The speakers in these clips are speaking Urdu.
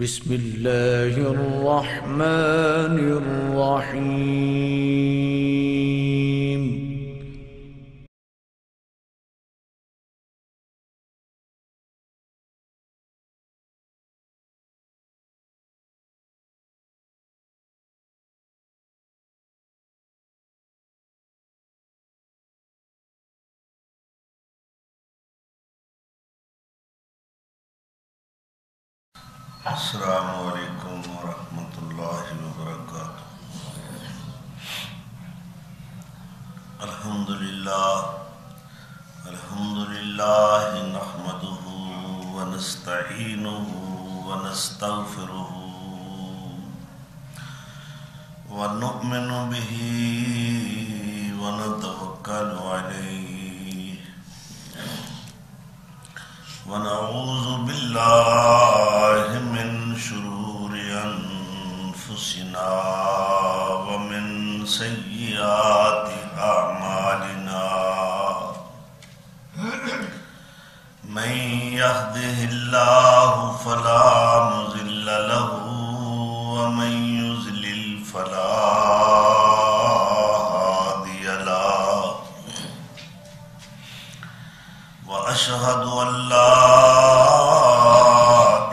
بسم الله الرحمن الرحيم. السلام علیکم ورحمۃ اللہ وبرکاتہ۔ الحمدللہ نحمدہ ونستعینہ ونستغفرہ ونؤمن بہ ونتوکل علیہ ونعوذ باللہ من شرور انفسنا ومن سیئات اعمالنا من یہدہ اللہ فلا مضل له ومن یضلل فلا هادی له وأشهد أن لا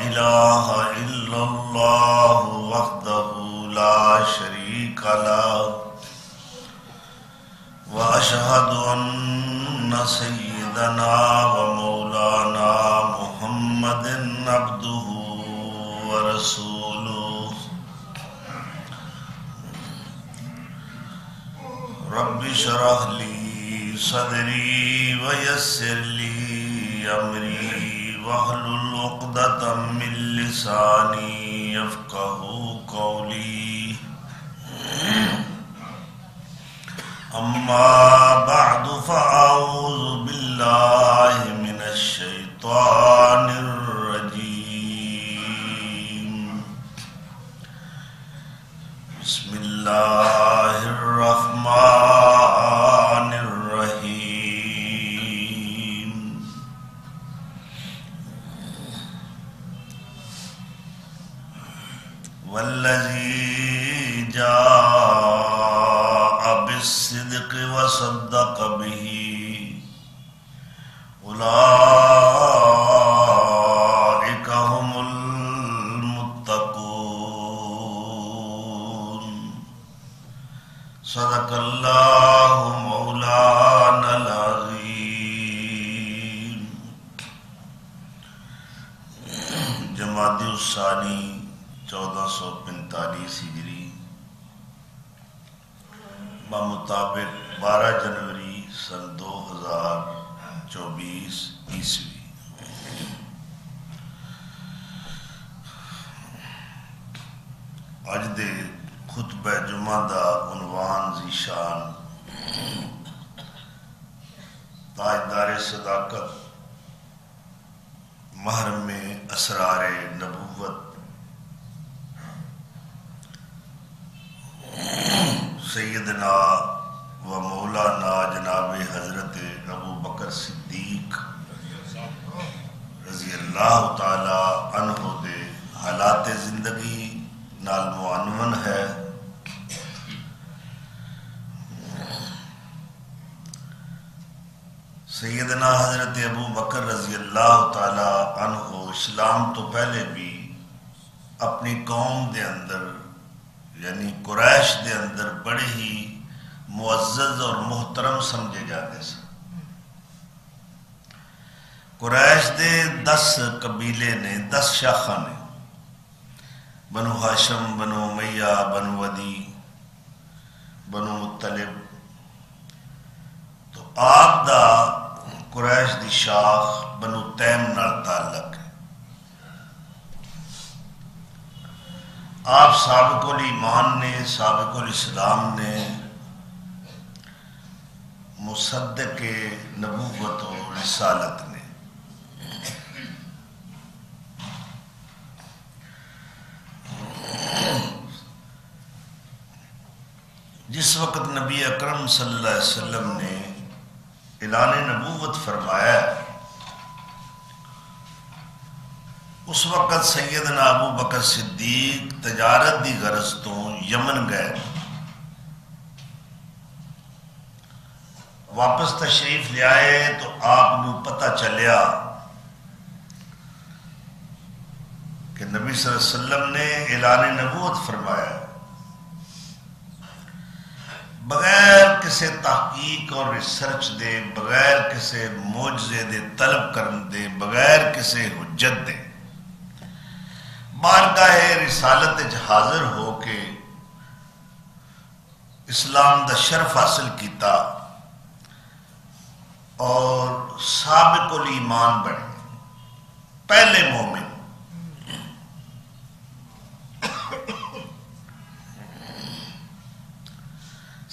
إله إلا الله وحده لا شريك له وأشهد أن سيدنا ومولانا محمد عبده ورسوله رب اشرح لي صدری ویسر لی امری واحلل عقدۃ من لسانی یفقہوا قولی اما بعد فاعوذ باللہ من الشیطان الرجیم بسم اللہ الرحمن الرحیم والذی جاء بالصدق وصدق به اولئک هم المتقون صدق اللہ مولانا العظیم۔ جمادی الثانی 1445 ہجری بمطابق 12 جنوری سن 2024 عیسوی۔ اج دے خطبہ جمعہ دا عنوان ذیشان تاجدار صداقت محرم اسرار نبوت سیدنا و مولانا جناب حضرت ابو بکر صدیق رضی اللہ تعالی عنہ دے حالات زندگی نال معنون ہے۔ سیدنا حضرت ابو بکر رضی اللہ تعالی عنہ اسلام تو پہلے بھی اپنی قوم دے اندر یعنی قریش دے اندر بڑے ہی معزز اور محترم سمجھے جاتے ہیں۔ قریش دے 10 قبیلے نے، 10 شاخاں نے، بنو ہاشم، بنو امیہ، بنو عدی، بنو مطلب۔ تو آپ دا قریش دی شاخ بنو تیم نال تعلق ہے۔ آپ سابق الایمان نے، سابق الاسلام نے، مصدق نبوت و رسالت نے۔ جس وقت نبی اکرم صلی اللہ علیہ وسلم نے اعلان نبوت فرمایا اس وقت سیدنا ابو بکر صدیق تجارت دی غرض تو یمن گئے. واپس تشریف لے آئے تو آپ کو پتہ چلیا کہ نبی صلی اللہ علیہ وسلم نے اعلان نبوت فرمایا. بغیر کسی تحقیق اور ریسرچ دے، بغیر کسی معجزے دے طلب کرن دے، بغیر کسی حجت دے بارگاہ رسالت حاضر ہو کے اسلام دا شرف حاصل کیتا اور سابق الایمان بنے، پہلے مومن.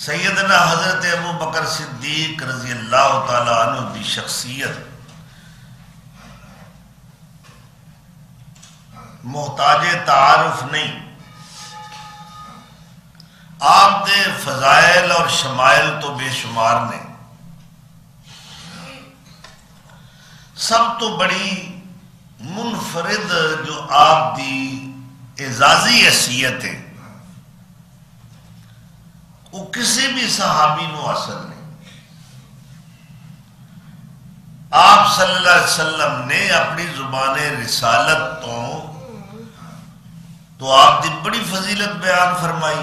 سیدنا حضرت ابو بکر صدیق رضی اللہ تعالی عنہ کی شخصیت محتاج تعارف نہیں. آپ دے فضائل اور شمائل تو بے شمار نے. سب تو بڑی منفرد جو آپ دی اعزازی حیثیت ہے وہ کسی بھی صحابی نو حاصل نہیں. آپ صلی اللہ علیہ وسلم نے اپنی زبان رسالت تو آپ دی بڑی فضیلت بیان فرمائی،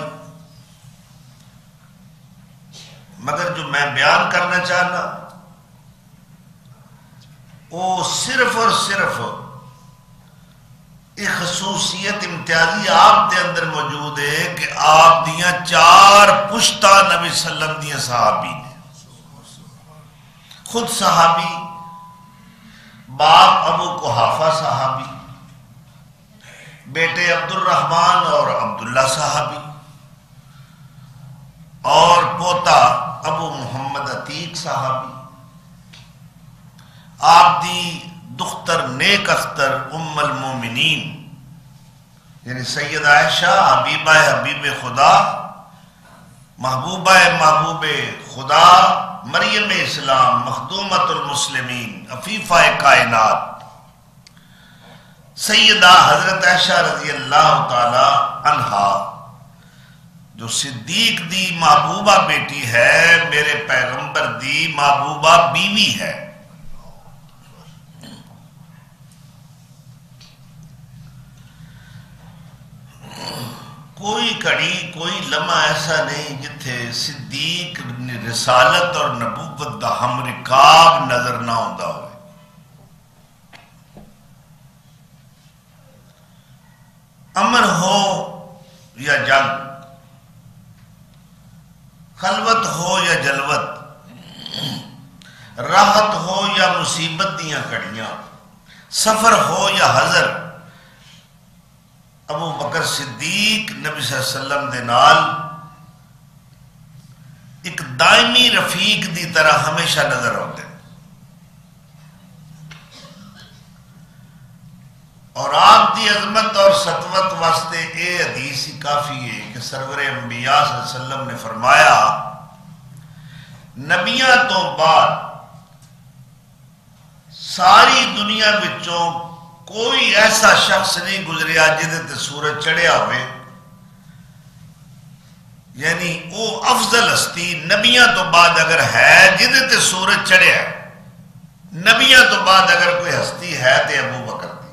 مگر جو میں بیان کرنا چاہنا وہ صرف اور صرف ایک خصوصیت امتیازی آپ دے اندر موجود ہے کہ آپ دیاں 4 پشتہ نبی صلی اللہ علیہ وسلم دیاں صحابی نے. خود صحابی، باپ ابو قحافہ صحابی، بیٹے عبد الرحمن اور عبداللہ صحابی، اور پوتا ابو محمد عتیق صحابی. آپ دی دختر نیک اختر ام المومنین یعنی سید عائشہ حبیبہ حبیب خدا، محبوبہ محبوب خدا، مریم اسلام، مخدومت المسلمین، عفیفہ کائنات، سیدہ حضرت عائشہ رضی اللہ تعالی عنہا جو صدیق دی محبوبہ بیٹی ہے، میرے پیغمبر دی محبوبہ بیوی ہے. کوئی کڑی، کوئی لمحہ ایسا نہیں جتھے صدیق رسالت اور نبوت دا ہم رکاب نظر نہ ہوندا ہوئے. امن ہو یا جنگ، خلوت ہو یا جلوت، راحت ہو یا مصیبت دیاں کڑیاں، سفر ہو یا حضر، ابو بکر صدیق نبی صلی اللہ علیہ وسلم دے نال ایک دائمی رفیق دی طرح ہمیشہ نظر آتے. اور آپ دی عظمت اور سطوت واسطے اے حدیث ہی کافی ہے کہ سرور انبیاء صلی اللہ علیہ وسلم نے فرمایا نبیاں تو بعد ساری دنیا وچوں کوئی ایسا شخص نہیں گزریا جہدے تے سورج چڑھیا ہوئے، یعنی وہ افضل ہستی نبیاں تو بعد اگر ہے جہدے تے سورج چڑھیا ہے، نبیاں تو بعد اگر کوئی ہستی ہے تے ابو بکر دی.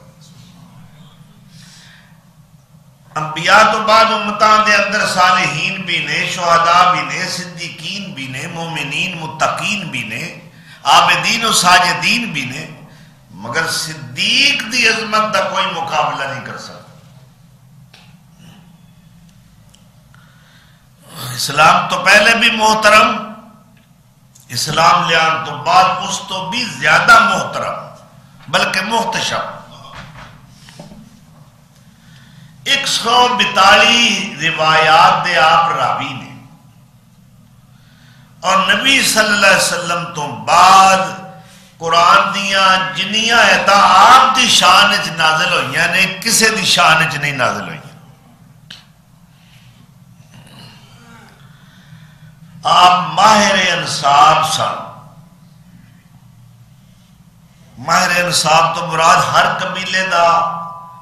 انبیاء تو بعد امتان دے اندر صالحین بھی نے، شہداء بھی نے، صدیقین بھی نے، مومنین متقین بھی نے، عابدین و ساجدین بھی نے، مگر صدیق دی عظمت دا کوئی مقابلہ نہیں کر سکتا. اسلام تو پہلے بھی محترم، اسلام لیان تو بعد اس تو بھی زیادہ محترم بلکہ محتشم. 142 روایات دے آپ راوی نے، اور نبی صلی اللہ علیہ وسلم تو بعد قرآن دیاں جنیاں آیتاں آپ دی شان وچ نازل ہوئیاں نے، کسے دی شان وچ نہیں نازل ہوئیاں. آپ ماہر انصاب سن. ماہر انصاب تو مراد ہر قبیلے دا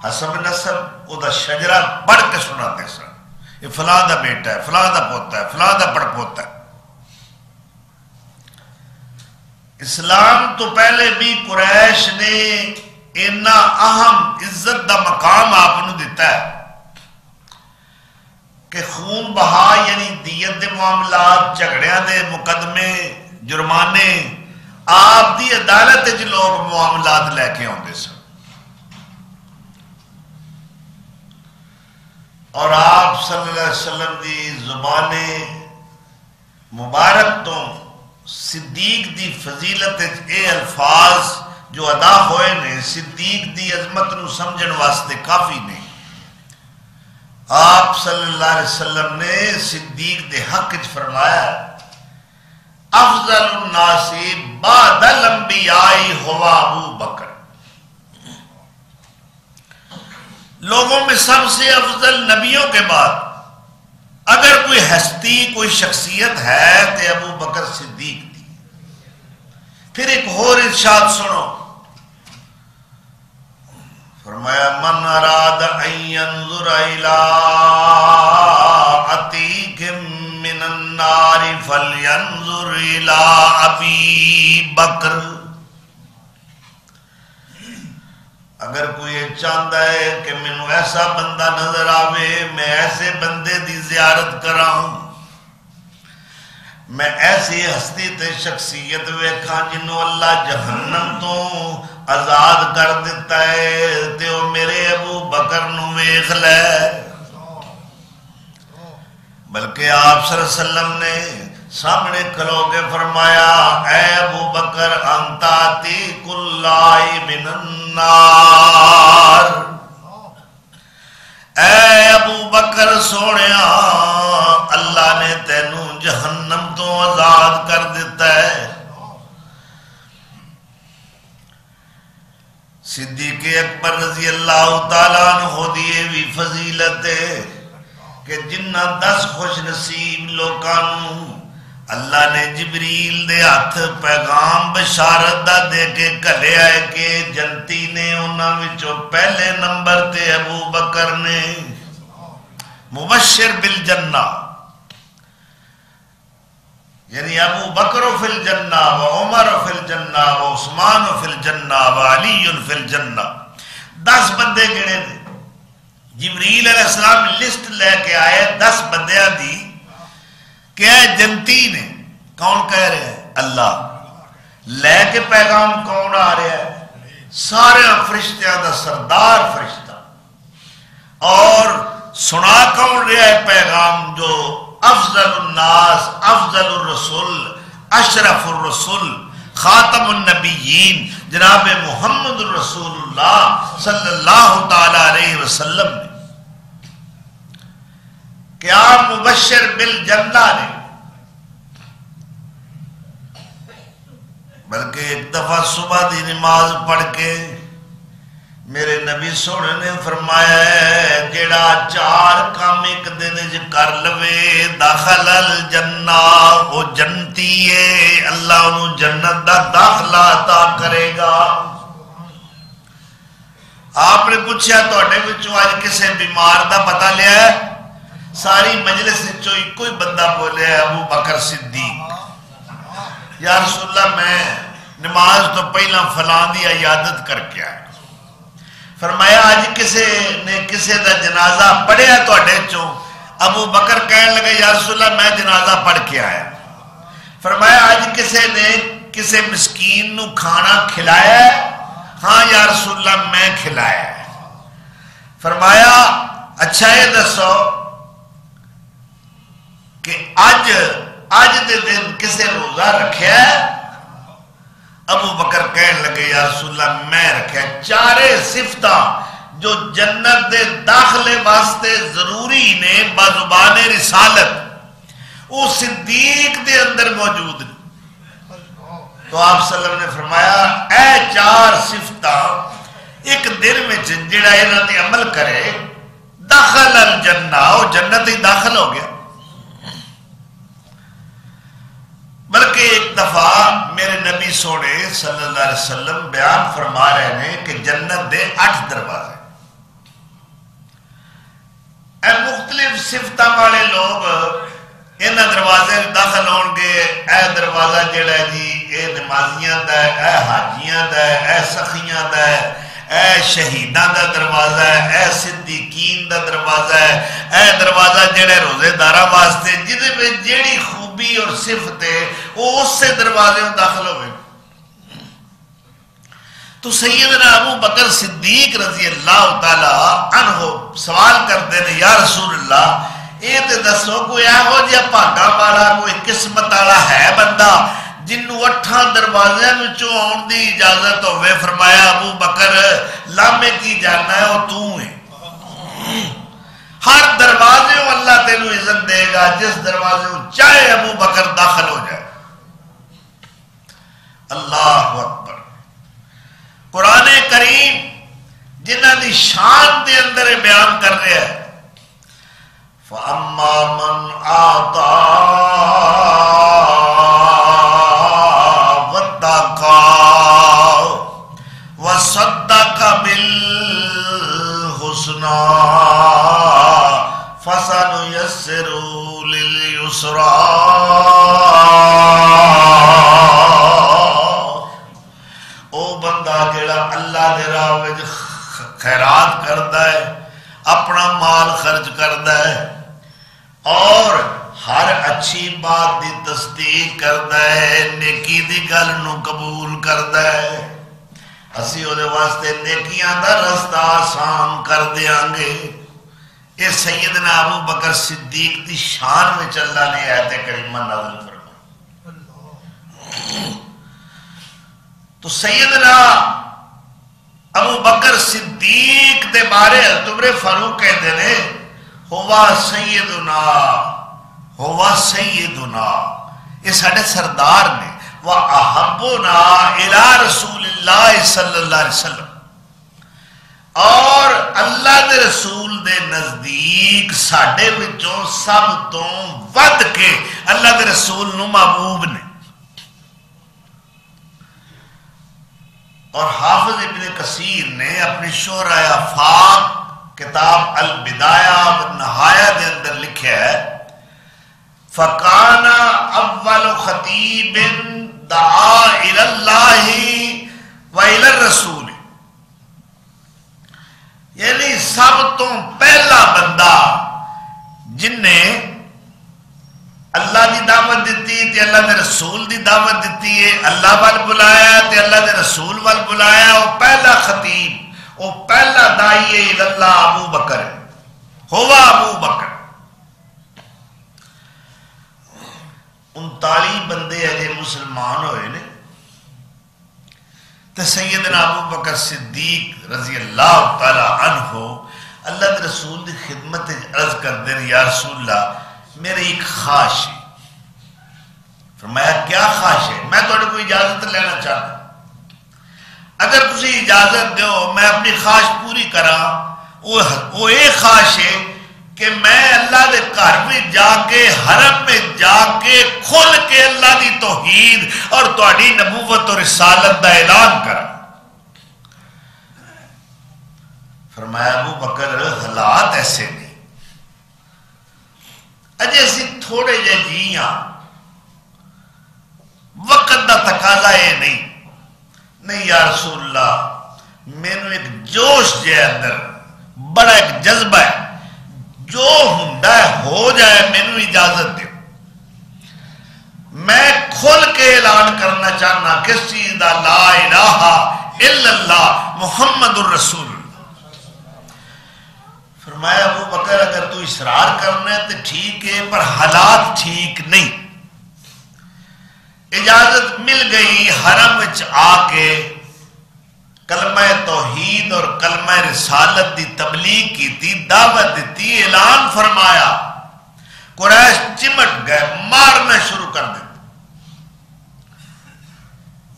حسب نسب وہ دا شجرہ پڑھ کے سناتے سن، یہ فلاں دا بیٹا ہے، فلاں دا پوتا ہے، فلاں دا پڑپوتا ہے۔ اسلام تو پہلے بھی قریش نے اتنا اہم عزت دا مقام آپ نے دیتا ہے کہ خون بہا یعنی دیت دے معاملات، جھگڑیاں دے مقدمے، جرمانے آپ دی عدالت وچ لوگ معاملات لے کے آتے سن، اور آپ صلی اللہ علیہ وسلم دی زبان مبارک تو صدیق دی فضیلت اے الفاظ جو ادا ہوئے نے صدیق دی عظمت نو سمجھن واسطے کافی نے۔ آپ صلی اللہ علیہ وسلم نے صدیق دے حق وچ فرمایا افضل الناس بعد الانبیاء ہوا ابو بکر، لوگوں میں سب سے افضل نبیوں کے بعد اگر کوئی ہستی کوئی شخصیت ہے تو ابو بکر صدیق تھی۔ پھر ایک اور ارشاد سنو، فرمایا من اراد ان ينظر الى عتیق من النار فلینظر الى ابی بکر، اگر کوئی یہ چاہتا ہے کہ مینوں ایسا بندہ نظر آوے، میں ایسے بندے دی زیارت کراؤں، میں ایسی ہستی تے شخصیت ویکھاں جنہوں اللہ جہنم تو آزاد کر دیتا ہے تے وہ میرے ابو بکر نو ویکھ لے۔ بلکہ آپ صلی اللہ علیہ وسلم نے سامنے کھلو کے فرمایا اے ابو بکر انتا عتیق اللہ من النار، اے ابو بکر سونیا اللہ نے تینوں جہنم تو آزاد کر دیتا ہے۔ صدیق اکبر رضی اللہ تعالیٰ عنہ دیے بھی فضیلت ہے کہ جنہ 10 خوش نصیب لوکانوں اللہ نے جبریل دے ہاتھ پیغام بشارت دا دے کے کھلیا ہے کہ جنتی نے انہاں وچوں پہلے نمبر تے ابو بکر نے مبشر بالجنہ، یعنی ابو بکر فی الجنہ و عمر فی الجنہ و عثمان فی الجنہ و علی فی الجنہ، 10 بندے گنے دے۔ جبریل علیہ السلام لسٹ لے کے آئے 10 بندیاں دی کہ جنتی نے، کون کہہ رہے ہیں؟ اللہ۔ لے کے پیغام کون آ رہا ہے؟ سارے فرشتیاں دا سردار فرشتہ۔ اور سنا کون رہا ہے پیغام؟ جو افضل الناس، افضل الرسول، اشرف الرسول، خاتم النبیین جناب محمد رسول اللہ صلی اللہ تعالی علیہ وسلم نے کیا مبشر بالجنہ نے۔ بلکہ ایک دفعہ صبح دی نماز پڑھ کے میرے نبی سونے نے فرمایا ہے جیڑا 4 کام ایک دن کر لوے داخل الجنہ، وہ جنتی ہے، اللہ انہوں جنت دا داخلہ عطا کرے گا۔ آپ نے پوچھا تواڈے وچوں اج کسے بیمار دا پتہ لیا ہے؟ ساری مجلس وچوں کوئی بندہ بولے ابو بکر صدیق۔ یا رسول اللہ میں نماز تو پہلا فلاں دی عیادت کر کے آیا۔ فرمایا آج کسے نے کسے دا جنازہ پڑھیا تواڈے چوں؟ ابو بکر کہنے لگے یا رسول اللہ میں جنازہ پڑھ کے آیا۔ فرمایا آج کسے نے کسے مسکین نو کھانا کھلایا ہے؟ ہاں یا رسول اللہ میں کھلایا ہے۔ فرمایا اچھا یہ دسو کہ آج دے دن کسے روزہ رکھیا ہے؟ ابو بکر کہنے لگے یا رسول اللہ میں رکھیا۔ 4 صفتاں جو جنت دے داخلے واسطے ضروری نے بزبان رسالت وہ صدیق دے اندر موجود نے۔ تو آپ صلی اللہ علیہ وسلم نے فرمایا اے 4 صفتاں ایک دن میں جڑا انہاں تے عمل کرے داخل الجنہ، وہ جنت ہی داخل ہو گیا۔ بلکہ ایک دفعہ میرے نبی سونے صلی اللہ علیہ وسلم بیان فرما رہے ہیں کہ جنت دے 8 دروازے، اے مختلف صفتاں والے لوگ انہاں دروازے داخل ہون گے. اے دروازہ جڑا ہے جی اے نمازیاں دا ہے, اے حاجیاں دا ہے, اے سخیاں دا ہے, اے شہیداں دا دروازہ ہے, اے صدیقین دا دروازہ ہے, اے دروازہ جڑے روزے داراں واسطے جدے وچ جیڑی خوبی اور صفت ہے وہ اس سے دروازے میں داخل ہوئے. تو سیدنا ابو بکر صدیق رضی اللہ تعالی عنہ سوال کرتے ہیں یا رسول اللہ یہ تے دسو کوئی ایہو جہا بھاگا والا کوئی قسمت والا ہے بندہ جنوں 8 دروازے وچوں آن دی اجازت ہوے. فرمایا ابو بکر لامے کی جاننا ہے وہ تو ہے. ہر دروازے اللہ تینوں اذن دے گا جس دروازے چاہے ابو بکر داخل ہو جائے. اللہ اکبر. قرآن کریم جنہ دی شان دے اندر بیان کر رہے ہیں فَأَمَّا مَنْ آتَى وَاتَّقَى وَصَدَّقَ بِالْحُسْنَى فَسَنُيَسِّرُهُ لِلْيُسْرَى. اللہ دے راہ وچ خیرات کردا ہے, اپنا مال خرچ کردا ہے اور ہر اچھی بات دی تصدیق کردا ہے, نیکی دی گل نو قبول کردا ہے, اسی او دے واسطے نیکیاں دا رستہ آسان کر دیاں گے. یہ سیدنا ابو بکر صدیق دی شان میں اللہ نے آیت کریمہ نازل فرمائی. تو سیدنا ابو بکر صدیق دے بارے عمر فاروق کہتے ہیں ہوا سیدنا یہ ساڑھے سردار نے وَأَحَبُّنَا إِلَىٰ رَسُولِ اللَّهِ صلی اللہ علیہ وسلم, اور اللہ دے رسول دے نزدیک ساڑھے وچوں سب تو ود کے اللہ دے رسول نو محبوب نے. اور حافظ ابن کثیر نے اپنی شعرۂ آفاق کتاب البدایہ والنہایہ دے اندر لکھا ہے فَقَانَ أَوَّلُ خَطِيبٍ دَعَا إِلَى اللَّهِ وَإِلَى الرَّسُولِ, یعنی سب تو پہلا بندہ جن نے اللہ دی دعوت دیتی تے اللہ دے رسول دی دعوت دیتی ہے, اللہ وال بلایا تے اللہ دے رسول وال بلایا, وہ پہلا خطیب وہ پہلا دائی اللہ ابو بکر ہوا ابو بکر. 39 بندے اجے مسلمان ہوئے نے تے سیدنا ابو بکر صدیق رضی اللہ تعالی عنہ اللہ دے رسول دی خدمت عرض کر دے یا رسول اللہ میری ایک خواہش ہے. فرمایا کیا خواہش ہے؟ میں تھوڑے کو اجازت لینا چاہتا ہوں, اگر تسی اجازت دیو میں اپنی خواہش پوری کرا. وہ ایک خواہش ہے کہ میں اللہ دے گھر میں جا کے حرم میں جا کے کھل کے اللہ دی توحید اور تہاڈی نبوت اور رسالت دا اعلان کرا. فرمایا ابو بکر حالات ایسے نہیں, اجے اسی تھوڑے جے جی ہاں, وقت دا تقاضا یہ نہیں یا رسول اللہ مینوں ایک جوش جے اندر بڑا ایک جذبہ ہے, جو ہوندا ہے ہو جائے, مینوں اجازت دے, میں کھل کے اعلان کرنا چاہنا کس چیز دا لا الہ الا اللہ محمد الرسول. فرمایا ابو بکر اگر تو اصرار کرنا ہے تو ٹھیک ہے, پر حالات ٹھیک نہیں. اجازت مل گئی, حرم وچ آ کے کلمہ توحید اور کلمہ رسالت دی تبلیغ کی تھی, دعوت دیتی, اعلان فرمایا. قریش چمٹ گئے, مارنا شروع کر دیتے.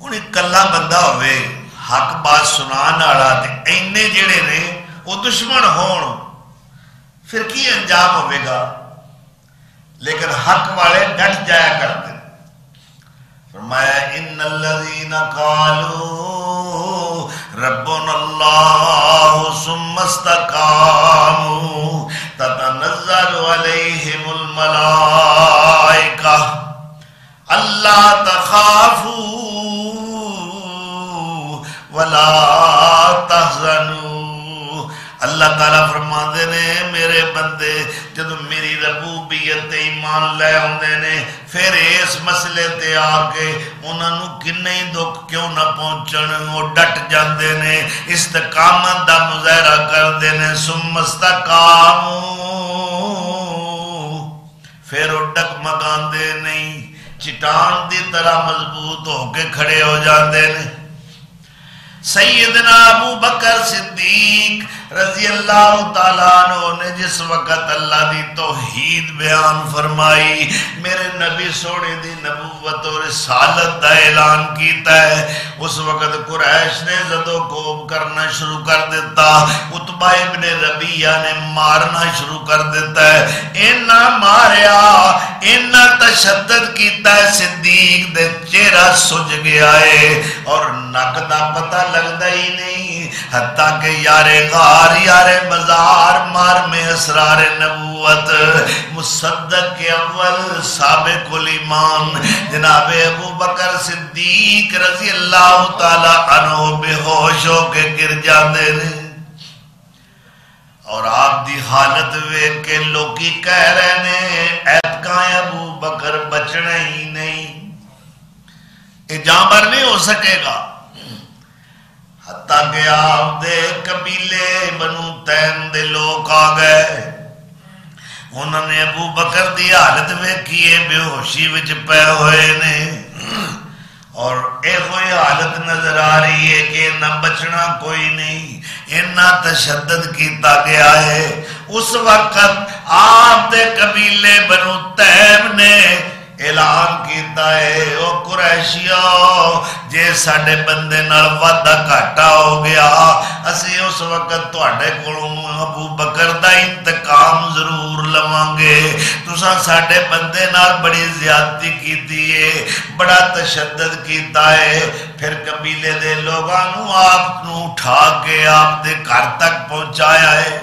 انہیں کلا بندہ ہوئے حق بات سنان والا تے اینے جڑے نے وہ دشمن ہون پھر کی انجام ہوئے گا, لیکن حق والے ڈٹ جایا کرتے. فرمایا ان الذین قالوا ربنا اللہ ثم استقاموا تتنزل تعالیٰ فرماندے نے میرے بندے جدو میری ربوبیت تے ایمان لے آندے نے پھر اس مسئلے تے آ کے انہاں نو کنے ہی دکھ کیوں نہ پہنچن وہ ڈٹ جاندے نے استقامت دا مظاہرہ کردے نے ثم استقاموا پھر وہ ڈگمگاندے نہیں چٹان دی طرح مضبوط ہو کے کھڑے ہو جاندے نے سیدنا ابو بکر صدیق رضی اللہ تعالیٰ عنہ نے جس وقت اللہ دی توحید بیان فرمائی میرے نبی سونے دی نبوت اور رسالت دا اعلان کیتا ہے اس وقت قریش نے زد و کوب کرنا شروع کر دیتا عتبہ ابن ربیعہ نے مارنا شروع کر دیتا ہے اینا ماریا اینا تشدد کیتا ہے صدیق دے چہرہ سج گیا ہے اور نک دا پتہ لگتا ہی نہیں حتیٰ کہ یار غار یار مزار مار میں اسرار نبوت مصدق کے اول سابق الایمان جناب ابو بکر صدیق رضی اللہ تعالی عنہ بے ہوش ہو کے گر جاندے نے اور آپ دی حالت ویکھ کے لوکی کہہ رہے نے ایتکاں ابو بکر بچنا ہی نہیں یہ جانبر نہیں ہو سکے گا حتیٰ کہ آپ دے قبیلے بنو تیم دے لوگ آ گئے انہوں نے ابو بکر دی حالت ویکھیے بے ہوشی وچ پے ہوئے نے اور ایک ہوئی حالت نظر آ رہی ہے کہ نہ بچنا کوئی نہیں اتنا تشدد کیتا گیا ہے اس وقت آپ دے قبیلے بنو تیم نے اعلان کیتا ہے او قریشیو جے ساڈے بندے نال وعدہ گھاٹا ہو گیا اسی اس وقت تواڈے کولوں ابو بکر دا انتقام ضرور لواں گے تساں ساڈے بندے نال بڑی زیادتی کیتی ہے بڑا تشدد کیتا ہے پھر قبیلے دے لوگاں نو آپ نو اٹھا کے آپ دے گھر تک پہنچایا ہے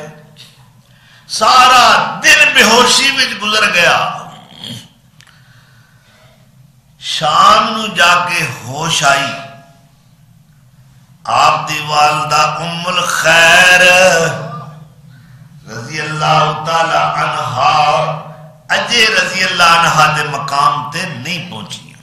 سارا دن بے ہوشی وچ گزر گیا شام نو جا کے ہوش آئی آپ دی والدہ ام الخیر رضی اللہ تعالی عنہا اجے رضی اللہ عنہا دے مقام تے نہیں پہنچی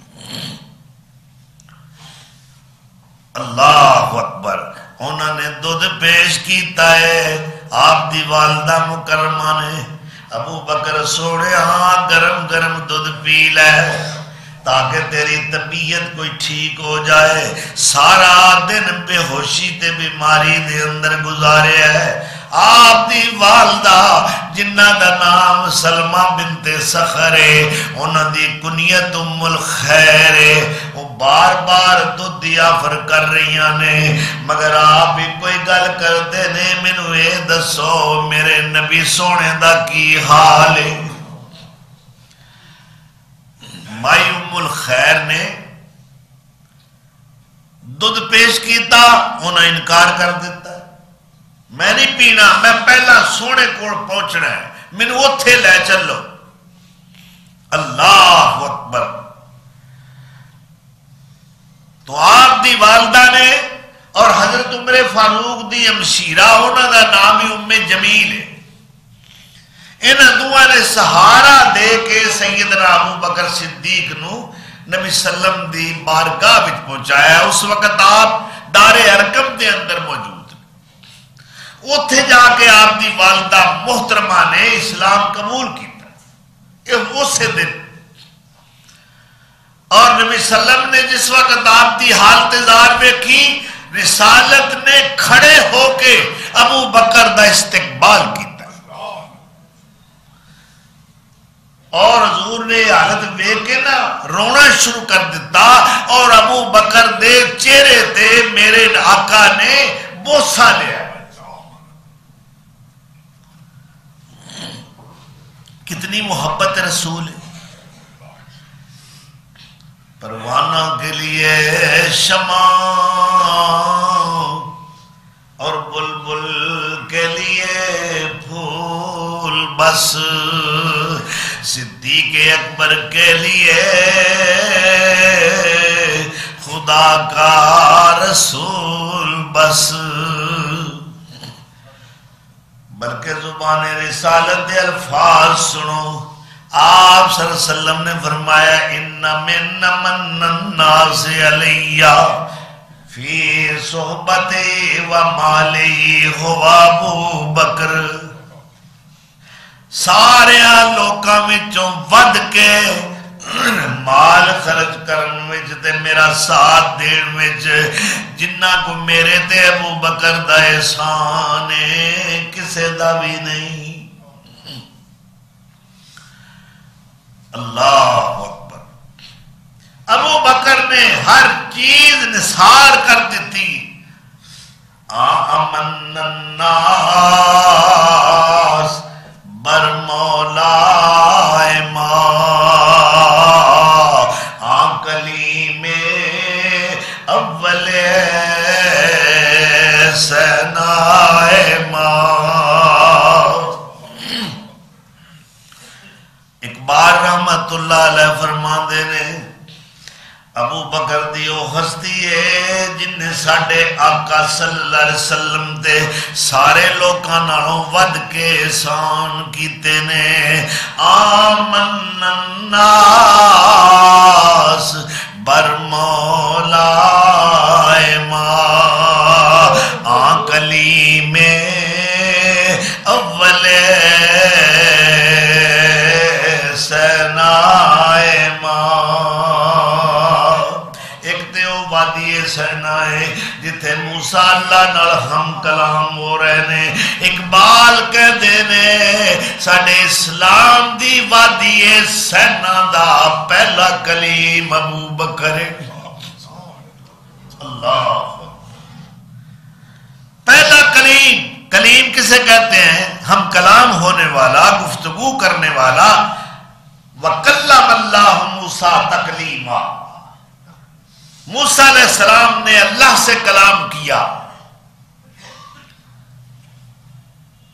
اللہ اکبر انہوں نے دودھ پیش کیتا ہے آپ دی والدہ مکرمہ نے ابو بکر سوڑے ہاں گرم گرم دودھ پی لے تاکہ تیری طبیعت کوئی ٹھیک ہو جائے سارا دن بے ہوشی تے بیماری دے اندر گزارے ہے آپ دی والدہ جنہ دا نام سلمہ بنت سخر ہے انہ دی کنیت ام الخیر ہے وہ بار بار دودھ آفر کر رہی نے مگر آپ ہی کوئی گل کر دے نے مینوں اے دسو میرے نبی سونے دا کی حال ہے مائی ام الخیر نے دودھ پیش کیتا انہیں انکار کر دیتا ہے میں نہیں پینا میں پہلا سونے کوڑ پہنچنا ہے مینوں اوتھے لے چلو اللہ اکبر تو آپ دی والدہ نے اور حضرت عمر فاروق دی ہمشیرہ انہاں دا نام ہی ام جمیل ہے انہاں دوہاں نے سہارا دے کے سیدنا ابو بکر صدیق نو نبی سلم دی بارگاہ وچ پہنچایا اس وقت آپ دار ارقم دے اندر موجود اوتھے جا کے آپ دی والدہ محترمہ نے اسلام قبول کیتا یہ اسے دن اور نبی سلم نے جس وقت آپ دی حالت ظاہر ویکھی رسالت نے کھڑے ہو کے ابو بکر دا استقبال کیتا اور حضور نے حالت ویکھ کے نا رونا شروع کر دیتا اور ابو بکر دے چہرے تے میرے آقا نے بوسہ لیا کتنی محبت رسول ہے پروانہ کے لیے شمع اور بلبل کے لیے پھول بس صدیق اکبر کے لیے خدا کا رسول بس بلکہ زبان رسالت دے الفاظ سنو. آپ صلی اللہ علیہ وسلم نے فرمایا ان من الناس علیہ فی صحبتی و مالی ہوا ابو بکر. سارے لوکاں وچوں ود کے مال خرچ کرن وچ تے میرا ساتھ دین وچ جنہ کو میرے تے ابو بکر دا احسان ہے کسے دا بھی نہیں. اللہ اکبر. ابو بکر نے ہر چیز نثار کر دیتی. آمن الناس بر مولا ما کلیم اول سنائے ما. اقبال رحمت اللہ علیہ فرماندے نے ابو بکر دی او ہستی ہے جن نے ساڈے آقا صلی اللہ علیہ وسلم تے سارے لوکاں نالوں ود کے احسان کیتے نے. آمن الناس بر مولا ما کلیم اول سنائے ما. وادی سینا ہے جتھے موسیٰ اللہ نال ہم کلام ہو رہے نے. اقبال کہہ دینے ساڑھے اسلام دی وادی سینا دا پہلا کلیم ابو بکر. اللہ پہلا کلیم. کلیم کسے کہتے ہیں؟ ہم کلام ہونے والا، گفتگو کرنے والا. وَكَلَّمَ اللَّهُ مُوسَىٰ تَكْلِيمًا. موسیٰ علیہ السلام نے اللہ سے کلام کیا.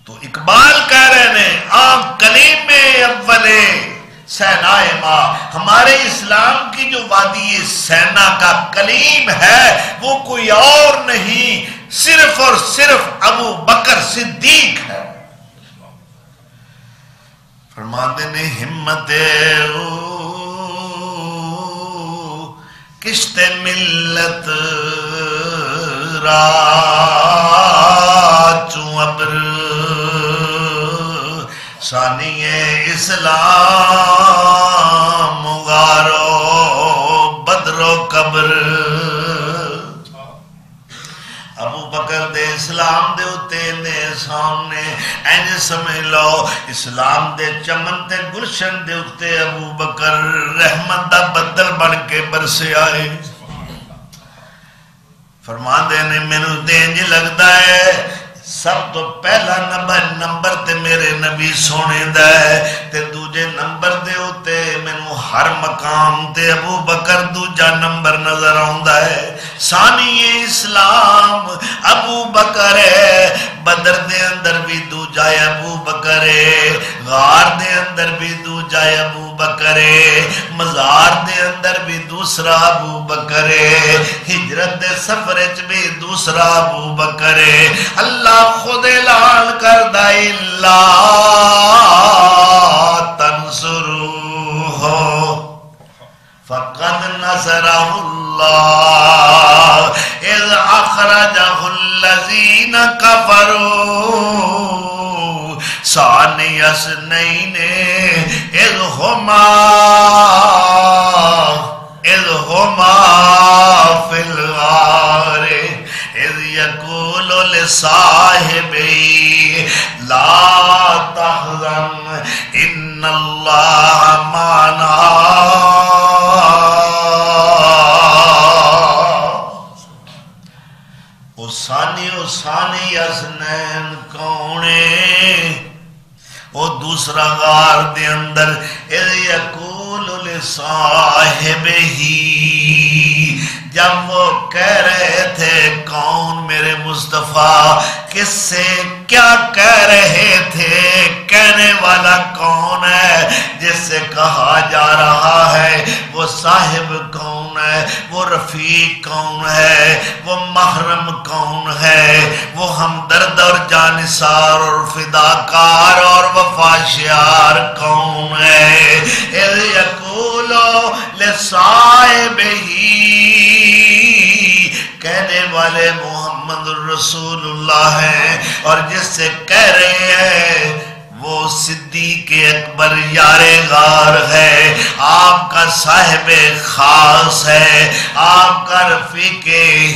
تو اقبال کہہ رہے ہیں کلیم اول سینائے ما. ہمارے اسلام کی جو وادی سینا کا کلیم ہے وہ کوئی اور نہیں، صرف اور صرف ابو بکر صدیق ہے. فرماتے نے ہمت کشت ملت را چوں ابر ثانی اسلام غارو بدر و قبر. ابو بکر دے اسلام دے اتے نے سامنے اینج سمجھ لو اسلام دے چمن تے گلشن دے اتے ابو بکر رحمت دا بدل بن کے برسے آئے. فرما دے نے مینوں دینج لگدا ہے سب تو پہلا نمبر تے میرے نبی سونے دا ہے تے دوجے نمبر دے ہوتے مینوں ہر مقام تے ابو بکر دوجا نمبر نظر آندا ہے. ثانی اسلام ابو بکر ہے. بدر دے اندر بھی دوجا ابو بکر ہے. غار دے اندر بھی دوجا ابو بکر ہے. مزار دے اندر بھی دوسرا ابو بکر ہے. ہجرت دے سفر وچ بھی دوسرا ابو بکر ہے. اللہ خود اعلان کردہ اللہ تنصروہ فقد نصرہ اللہ اذ اخرجہ الذین کفروا ثانی اثنین اذ ہما فی الغار اذ یقول لصاحبی لا تحزن ان اللہ معنا. ثانی حسنین کونے وہ دوسرا غار دے اندر اذ یقول لصاحبہی جب وہ کہہ رہے تھے کون میرے مصطفیٰ کس سے کیا کہہ رہے تھے کہنے والا کون ہے جس سے کہا جا رہا ہے وہ صاحب کون ہے وہ رفیق کون ہے، وہ محرم کون ہے، وہ ہمدرد اور جانثار اور فداکار اور وفاشیار کون ہے؟ اذ یقول لصاحبہ، کہنے والے محمد الرسول اللہ ہیں، اور جس سے کہہ رہے ہیں وہ صدیق اکبر یار غار ہے، آپ کا صاحب خاص ہے، آپ کا رفیق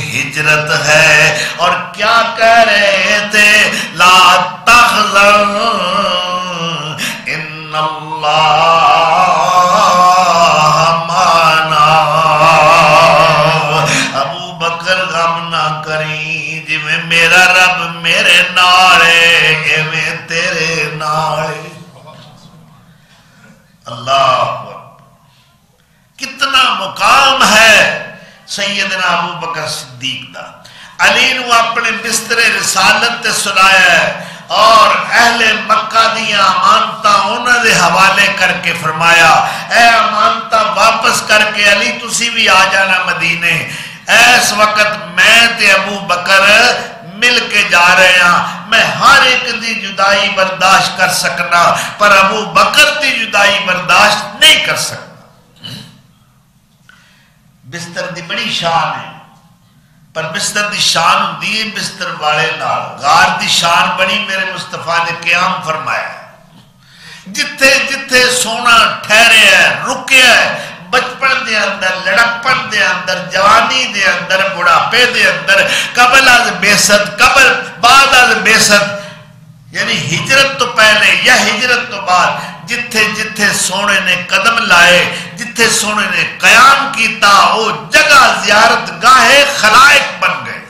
ہجرت ہے۔ اور کیا کہہ رہے تھے؟ لا تحزن ان اللہ معنا، ابو بکر غم نہ کریں، جی میں میرا رب میرے نالے ایویں تیرے نالے۔ اللہ اکبر، کتنا مقام ہے سیدنا ابو بکر صدیق دا۔ علی نو اپنے بستر رسالت تے سلایا ہے اور اہل مکہ دیاں امانتاں انہاں دے حوالے کر کے فرمایا اے امانتاں واپس کر کے علی تسی بھی آ جانا مدینے، اس وقت میں تے ابو بکر مل کے جا رہے ہیں، میں ہر ایک دی جدائی برداشت کر سکنا پر ابو بکر دی جدائی برداشت نہیں کر سکنا۔ بستر دی بڑی شان ہے پر بستر دی شان ہوندی ہے بستر والے نال، غار دی شان بڑی میرے مصطفیٰ نے قیام فرمایا ہے۔ جتھے جتھے سونا ٹھہرے ہے، رکے ہے، بچپن دے اندر، لڑکپن دے اندر، جوانی دے اندر، بڑھاپے دے اندر، قبل از بعثت، قبل بعد از بعثت، یعنی ہجرت تو پہلے یا ہجرت تو بعد، جتھے جتھے سونے نے قدم لائے، جتھے سونے نے قیام کیتا، وہ جگہ زیارت گاہ خلائق بن گئے۔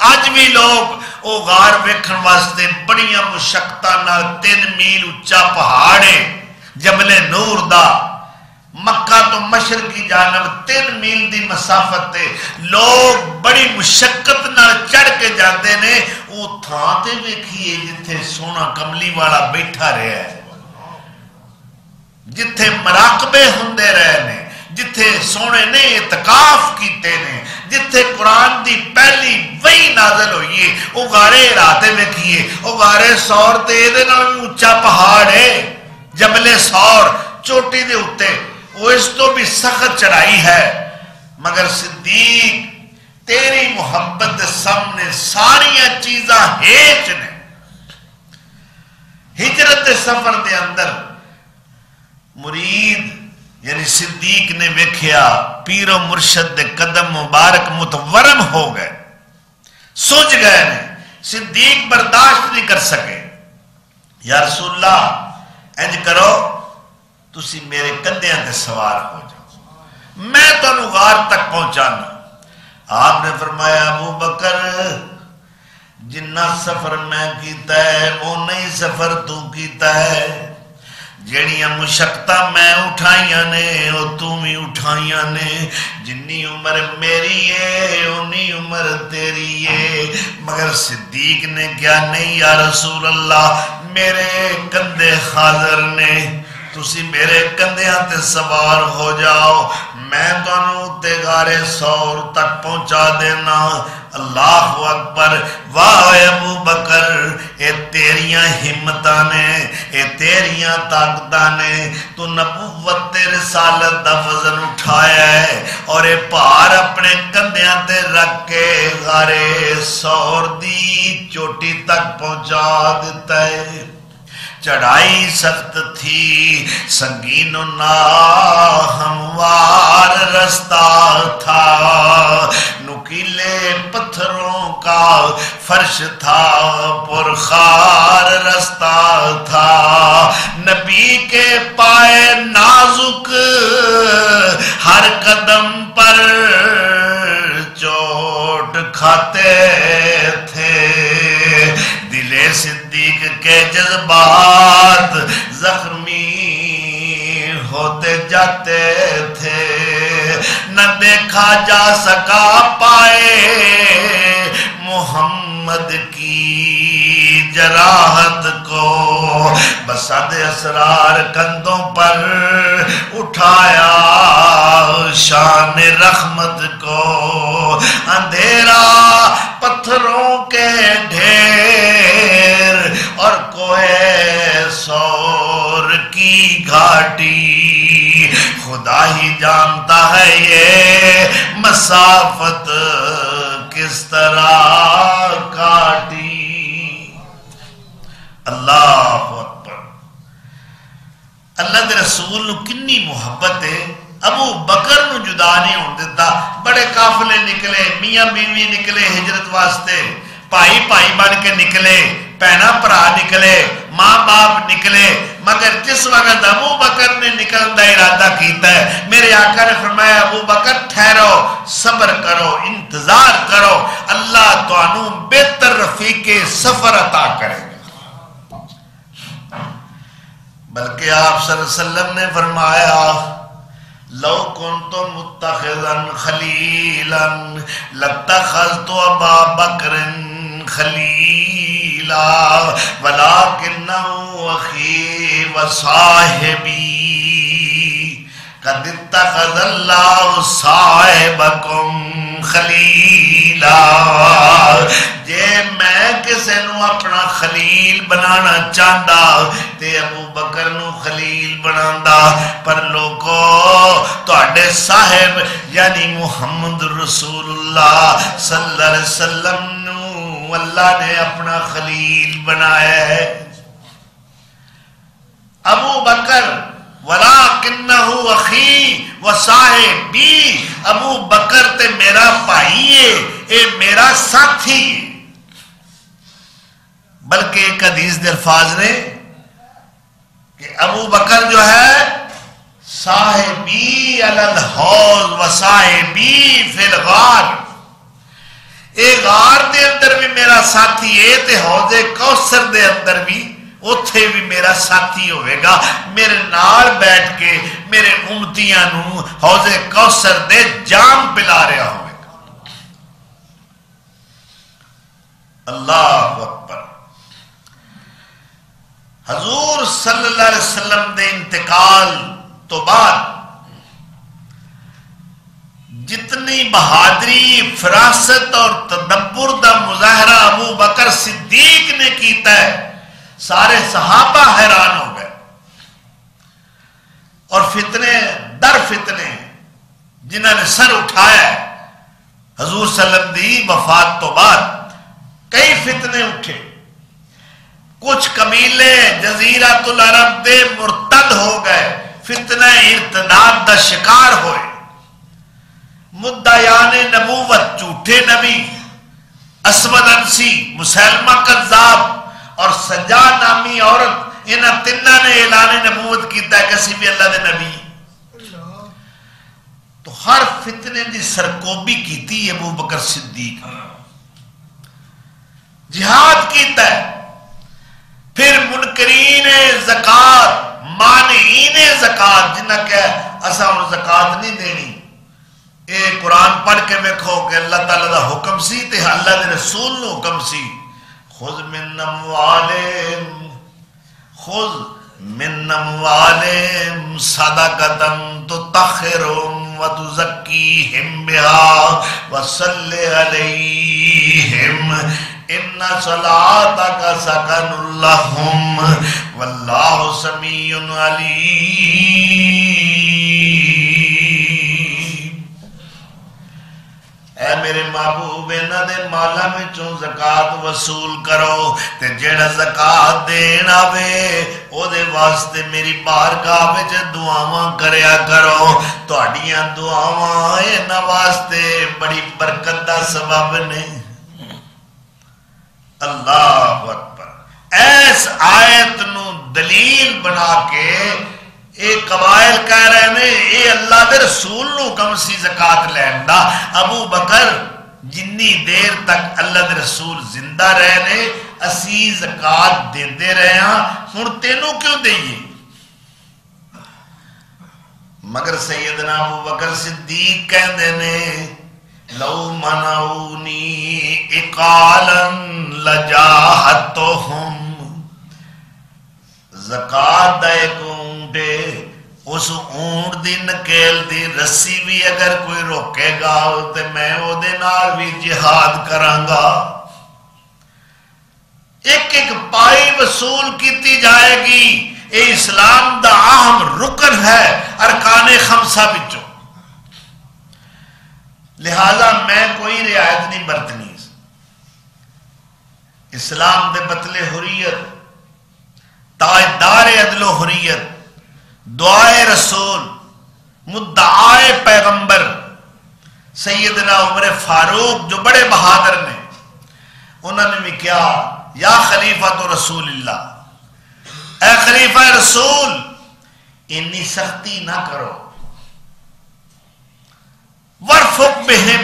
آج بھی لوگ وہ غار ویکھن واسطے بڑیاں مشقتاں نال 3 میل اونچا پہاڑ ہے جبل نور دا، مکہ تو مشرقی جانب 3 میل دی مسافت تے لوگ بڑی مشقت نال چڑھ کے جاندے نے، وہ تھاں تے ویکھیے جتھے سونا کملی والا بیٹھا رہا ہے، جتھے مراقبے ہوندے رہے نے، جتھے سونے نے اعتکاف کیتے نے، جتھے قرآن دی پہلی وحی نازل ہوئی ہے، وہ غارے راتے ویکھیے، وہ غارے سور تے دے نال اونچا پہاڑ ہے جبل سور، چوٹی دے اُتے، وہ اس تو بھی سخت چڑھائی ہے، مگر صدیق تیری محبت سامنے ساریاں چیزاں ہیچ نے۔ ہجرت سفر دے اندر مرید یعنی صدیق نے ویکھیا پیر و مرشد دے قدم مبارک متورم ہو گئے، سوچ گئے نے، صدیق برداشت نہیں کر سکے، یا رسول اللہ انج کرو تسی میرے کندھیاں تے سوار ہو جاؤ، میں تانوں غار تک پہنچانا۔ آپ نے فرمایا ابو بکر جنہ سفر میں کیتا ہے وہ نہیں سفر تو کیتا ہے، جیڑیاں مشقتاں میں اٹھائیاں نے وہ تو بھی اٹھائیاں نے، جنی عمر میری ہے انی عمر تیری ہے، مگر صدیق نے کیا نہیں یا رسول اللہ میرے کندھے حاضر نے، تسی میرے کندھیاں تے سوار ہو جاؤ، میں تانوں تے غارے سور تک پہنچا دینا۔ اللہ اکبر، واہ ابو بکر، اے تیریاں ہمتاں نے، اے تیریاں طاقتاں نے، تو نبوت تے رسالت دا وزن اٹھایا ہے اور اے پہاڑ اپنے کندھیاں تے رکھ کے غارے سور دی چوٹی تک پہنچا دیتا ہے۔ چڑھائی سخت تھی، سنگین و ناہموار رستہ تھا، نکیلے پتھروں کا فرش تھا، پرخار رستہ تھا، نبی کے پائے نازک ہر قدم پر چوٹ کھاتے تھے، دل صدیق کے جذبات زخمی ہوتے جاتے تھے، نہ دیکھا جا سکا پائے محمد کی جراحت کو، بسد اسرار کندھوں پر اٹھایا شان رحمت کو، اندھیرا پتھروں کے ڈھیر اور کوہ سور کی گھاٹی، خدا ہی جانتا ہے یہ مسافت کس طرح کاٹی۔ اللہ اکبر، اللہ دے رسول نو کنی محبت ہے۔ ابو بکر نو جدا نہیں ہون دیتا، بڑے قافلے نکلے، میاں بیوی نکلے ہجرت واسطے، بھائی بھائی بن کے نکلے، بہنا بھرا نکلے، ماں باپ نکلے، مگر جس وقت ابو بکر نے نکلنے کا ارادہ کیتا ہے، میرے آقا نے فرمایا ابو بکر ٹھہرو، صبر کرو، انتظار کرو، اللہ تانوں بہتر رفیق سفر عطا کرے گا۔ بلکہ آپ صلی اللہ علیہ وسلم نے فرمایا لو کنت متخذا خلیلا لاتخذت ابا بکر خلیلا ولکنہ اخی وصاحبی قد اتخذ اللہ صاحبکم خلیلا۔ جے میں کسے نو اپنا خلیل بنانا چاہتا تے ابو بکر نو خلیل بنانا، پر لوگو تواڈے صاحب یعنی محمد رسول اللہ صلی اللہ علیہ وسلم نو اللہ نے اپنا خلیل بنایا ہے۔ ابو بکر وَلَكِنَّهُ أَخِي وَصَاحِبِي، ابو بکر تے میرا بھائی ہے، اے میرا ساتھی ہے۔ بلکہ ایک حدیث دے الفاظ نے کہ ابو بکر جو ہے صاحبی علی الحوض وصاحبی فی الغار، اے غار دے اندر بھی میرا ساتھی ہے تے حوض کوثر دے اندر بھی اتھے بھی میرا ساتھی ہوئے گا، میرے نال بیٹھ کے میرے امتیاں نو حوض کوثر دے جام پلا رہا ہوئے گا۔ اللہ اکبر۔ حضور صلی اللہ علیہ وسلم دے انتقال تو بعد جتنی بہادری، فراست اور تدبر دا مظاہرہ ابو بکر صدیق نے کیتا ہے، سارے صحابہ حیران ہو گئے، اور فتنے در فتنے جنہوں نے سر اٹھایا ہے حضور صلی اللہ علیہ وسلم دی وفات تو بعد کئی فتنے اٹھے، کچھ قبیلے جزیرۃ العرب دے مرتد ہو گئے، فتنہ ارتداد دا شکار ہوئے، مدعیان نبوت جھوٹے نبی اسود انسی، مسیلمہ کذاب اور سجا نامی عورت، انہاں تنہ نے اعلان نبوت کیتا ہے کہ اسی بھی اللہ دے نبی۔ تو ہر فتنے دی سرکوبی کیتی ابو بکر صدیق، جہاد کیتا ہے، پھر منکرین زکات، مانعین زکات جنہ کہ اسا انہوں زکات نہیں دینی، اے قرآن پڑھ کے دیکھو کہ اللہ تعالیٰ دا حکم سی تے اللہ دے رسول نو حکم سی، خذ من اموالہم صدقۃ تطہرہم وتزکیہم بہا وصل علیہم ان صلاتک سکن لہم واللہ سمیع علیم۔ اے میرے محبوب انہاں دے مالاں وچوں زکات وصول کرو، تے جیڑا زکات دین آوے او دے واسطے میری بارگاہ وچ دعاواں کریا کرو، تہاڈیاں دعاواں انہاں واسطے بڑی برکت دا سبب نے۔ اللہ اکبر۔ ایس آیت نو دلیل بنا کے اے قبائل کہہ رہے ہیں اے اللہ دے رسول نو کم سی زکات لین دا، ابو بکر جنی دیر تک اللہ دے رسول زندہ رہنے اسی زکات دیندے رہے ہاں، ہن تینوں کیوں دئیے؟ مگر سیدنا ابو بکر صدیق کہندے نے لو منعونی اقالا لجاہتہم، زکات دا ایک اونٹے اس اونٹ دی نکیل دی رسی بھی اگر کوئی روکے گا تو میں او دے نال بھی جہاد کرانگا. ایک ایک پائی وصول کیتی جائے گی. اے اسلام دا اہم رکن ہے ارکان خمسہ بچوں. لہذا میں کوئی رعایت نہیں برتنی. اسلام دے بطلے حریت، تاجدار عدل و حریت، دعائے رسول، مدعائے پیغمبر سیدنا عمر فاروق جو بڑے بہادر نے، انہوں نے بھی کیا یا خلیفہ تو رسول اللہ، اے خلیفہ رسول انی سختی نہ کرو، ورفق بہم،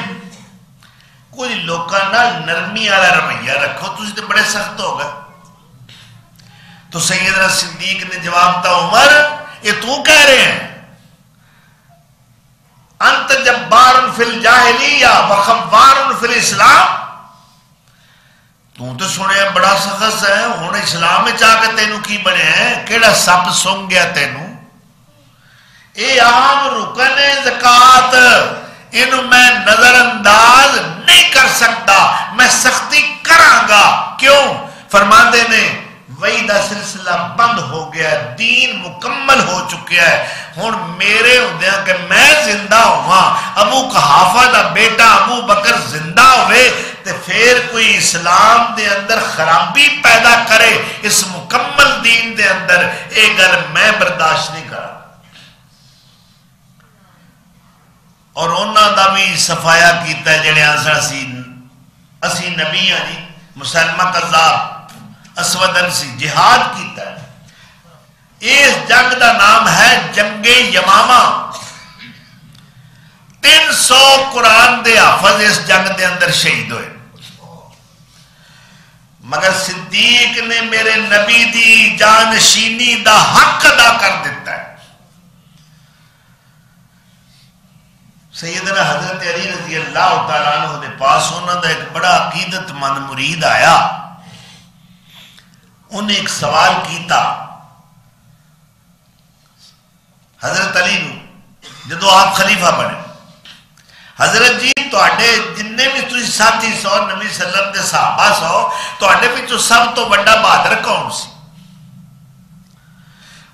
کوئی لوکاں نال نرمی والا رویہ رکھو، تسی تے بڑے سخت ہو گئے. تو سیدنا صدیق نے جواب تا عمر یہ تو کہہ رہے ہیں انت جبار فی الجاہلیہ وخوار فی الاسلام، تو سنے بڑا سخت ہے، ہن اسلام وچ آ کے تینوں کی بنے ہیں، کیڑا سپ سونگ گیا تینوں. اے عام رکن ہے زکات، انہوں میں نظر انداز نہیں کر سکتا، میں سختی کرانگا. کیوں؟ فرماندے نے وہی دا سلسلہ بند ہو گیا، دین مکمل ہو چکیا ہے. ہن میرے ہوندے کہ میں زندہ ہوا، ابو قحافہ دا بیٹا ابو بکر زندہ ہوئے تے پھر کوئی اسلام دے اندر خرابی پیدا کرے اس مکمل دین دے اندر، ایک گل میں برداشت نہیں کرا. اور انہوں دا بھی صفایا کیتا ہے جڑے اسی نبی ہیں جی. مسلمہ قذاب اسود انسی جہاد کیتا ہے. اس جنگ دا نام ہے جنگ یمامہ. 300 قرآن دے حافظ اس جنگ دے اندر شہید ہوئے، مگر صدیق نے میرے نبی دی جانشینی دا حق ادا کر دیتا ہے. سیدنا حضرت علی رضی اللہ تعالیٰ عنہ دے پاس انہوں دا ایک بڑا عقیدت مند مرید آیا. انہیں ایک سوال کیتا حضرت علی نو جدو آپ خلیفہ بنے، حضرت جی تواڈے جننے بھی تسی ساتھی سو نبی صلی اللہ علیہ وسلم دے صحابہ سو، تواڈے وچوں سب تو بڑا بہادر کون سی؟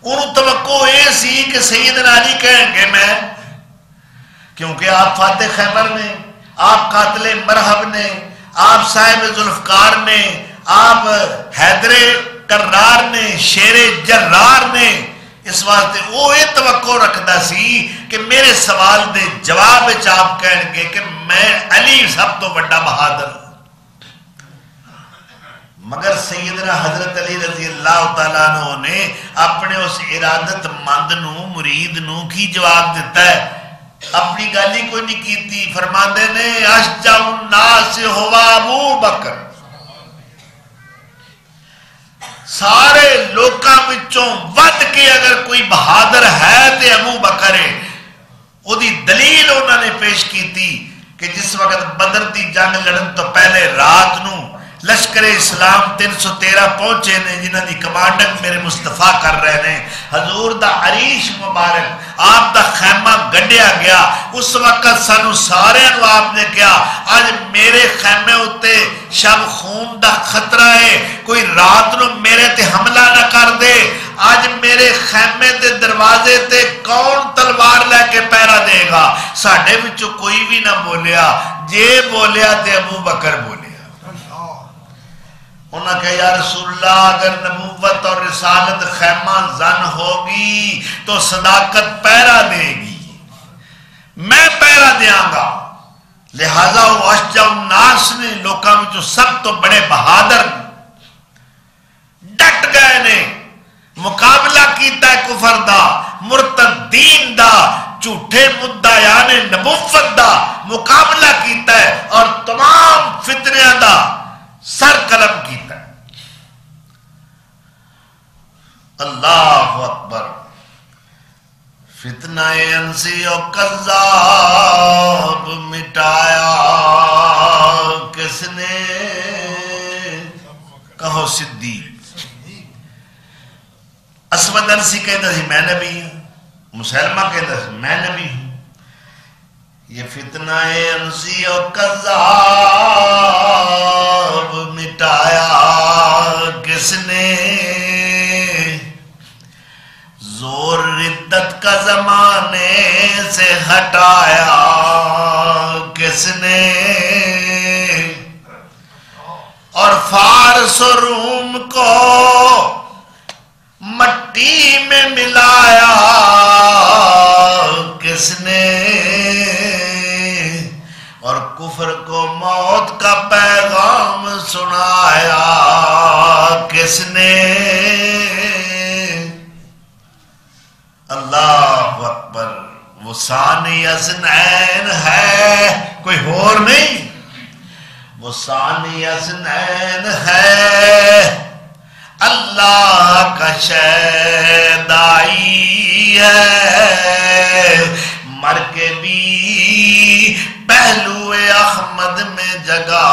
انہوں توقع یہ سی کہ سیدنا علی کہیں گے میں، کیونکہ آپ فاتح خیبر نے، آپ قاتل مرحب نے، آپ صاحب ذوالفقار نے، آپ حیدر کرار نے، شیر جرار نے. اس واسطے وہ یہ توقع رکھتا سی کہ میرے سوال دے جواب آپ کہیں گے کہ میں علی سب تو بڑا بہادر. مگر سیدنا حضرت علی رضی اللہ تعالیٰ عنہ نے اپنے اس ارادت مند نو مرید نو کی جواب دیتا ہے؟ اپنی گالی کوئی نہیں کیتی. فرماندے نے اشجع الناس ہوا ابو بکر، سارے لوکاں وچوں ود کے اگر کوئی بہادر ہے تے ابو بکر ہے. او دی دلیل انہوں نے پیش کیتی کہ جس وقت بدر دی جنگ لڑن تو پہلے رات نو لشکر اسلام 313 پہنچے نے، جنہ دی کمانڈنگ میرے مصطفیٰ کر رہے نے. حضور دا عریش مبارک آپ دا خیمہ گڈیا گیا. اس وقت سانو سارے نو آپ نے کیا آج میرے خیمے ہوتے شب خون دا خطرہ ہے، کوئی رات نو میرے تے حملہ نہ کر دے. آج میرے خیمے دے دروازے تے کون تلوار لے کے پیرا دے گا؟ ساڑھے وچوں کوئی بھی نہ بولیا، جے بولیا تے ابو بکر بولیا. انہوں نے کہا یا رسول اللہ اگر نبوت اور رسالت خیمہ زن ہوگی تو صداقت پیرا دے گی، میں پیرا دیاں گا. لہذا وہ اشجع الناس نے، لوکاں میں جو سب تو بڑے بہادر ڈٹ گئے نے، مقابلہ کیتا ہے کفر دا، مرتدین دا، جھوٹے مدعیان نبوت دا مقابلہ کیتا ہے اور تمام فتنیاں دا سر قلم کیتا ہے. اللہ اکبر. فتنہ انسی و کذاب مٹایا کس نے؟ کہو صدیق. اسود انسی کہتا تھی میں نبی ہوں. مسلمہ کہتا ہے میں نبی ہوں. یہ فتنہ انسی و کذاب مٹایا کس نے؟ زور ردت کا زمانے سے ہٹایا کس نے؟ اور فارس و روم کو مٹی میں ملایا کس نے؟ اور کفر کو موت کا پیغام سنایا کس نے؟ اللہ اکبر. وہ ثانی اثنین ہے کوئی اور نہیں. وہ ثانی اثنین ہے اللہ کا شیدائی ہے. مر کے بھی پہلو احمد میں جگہ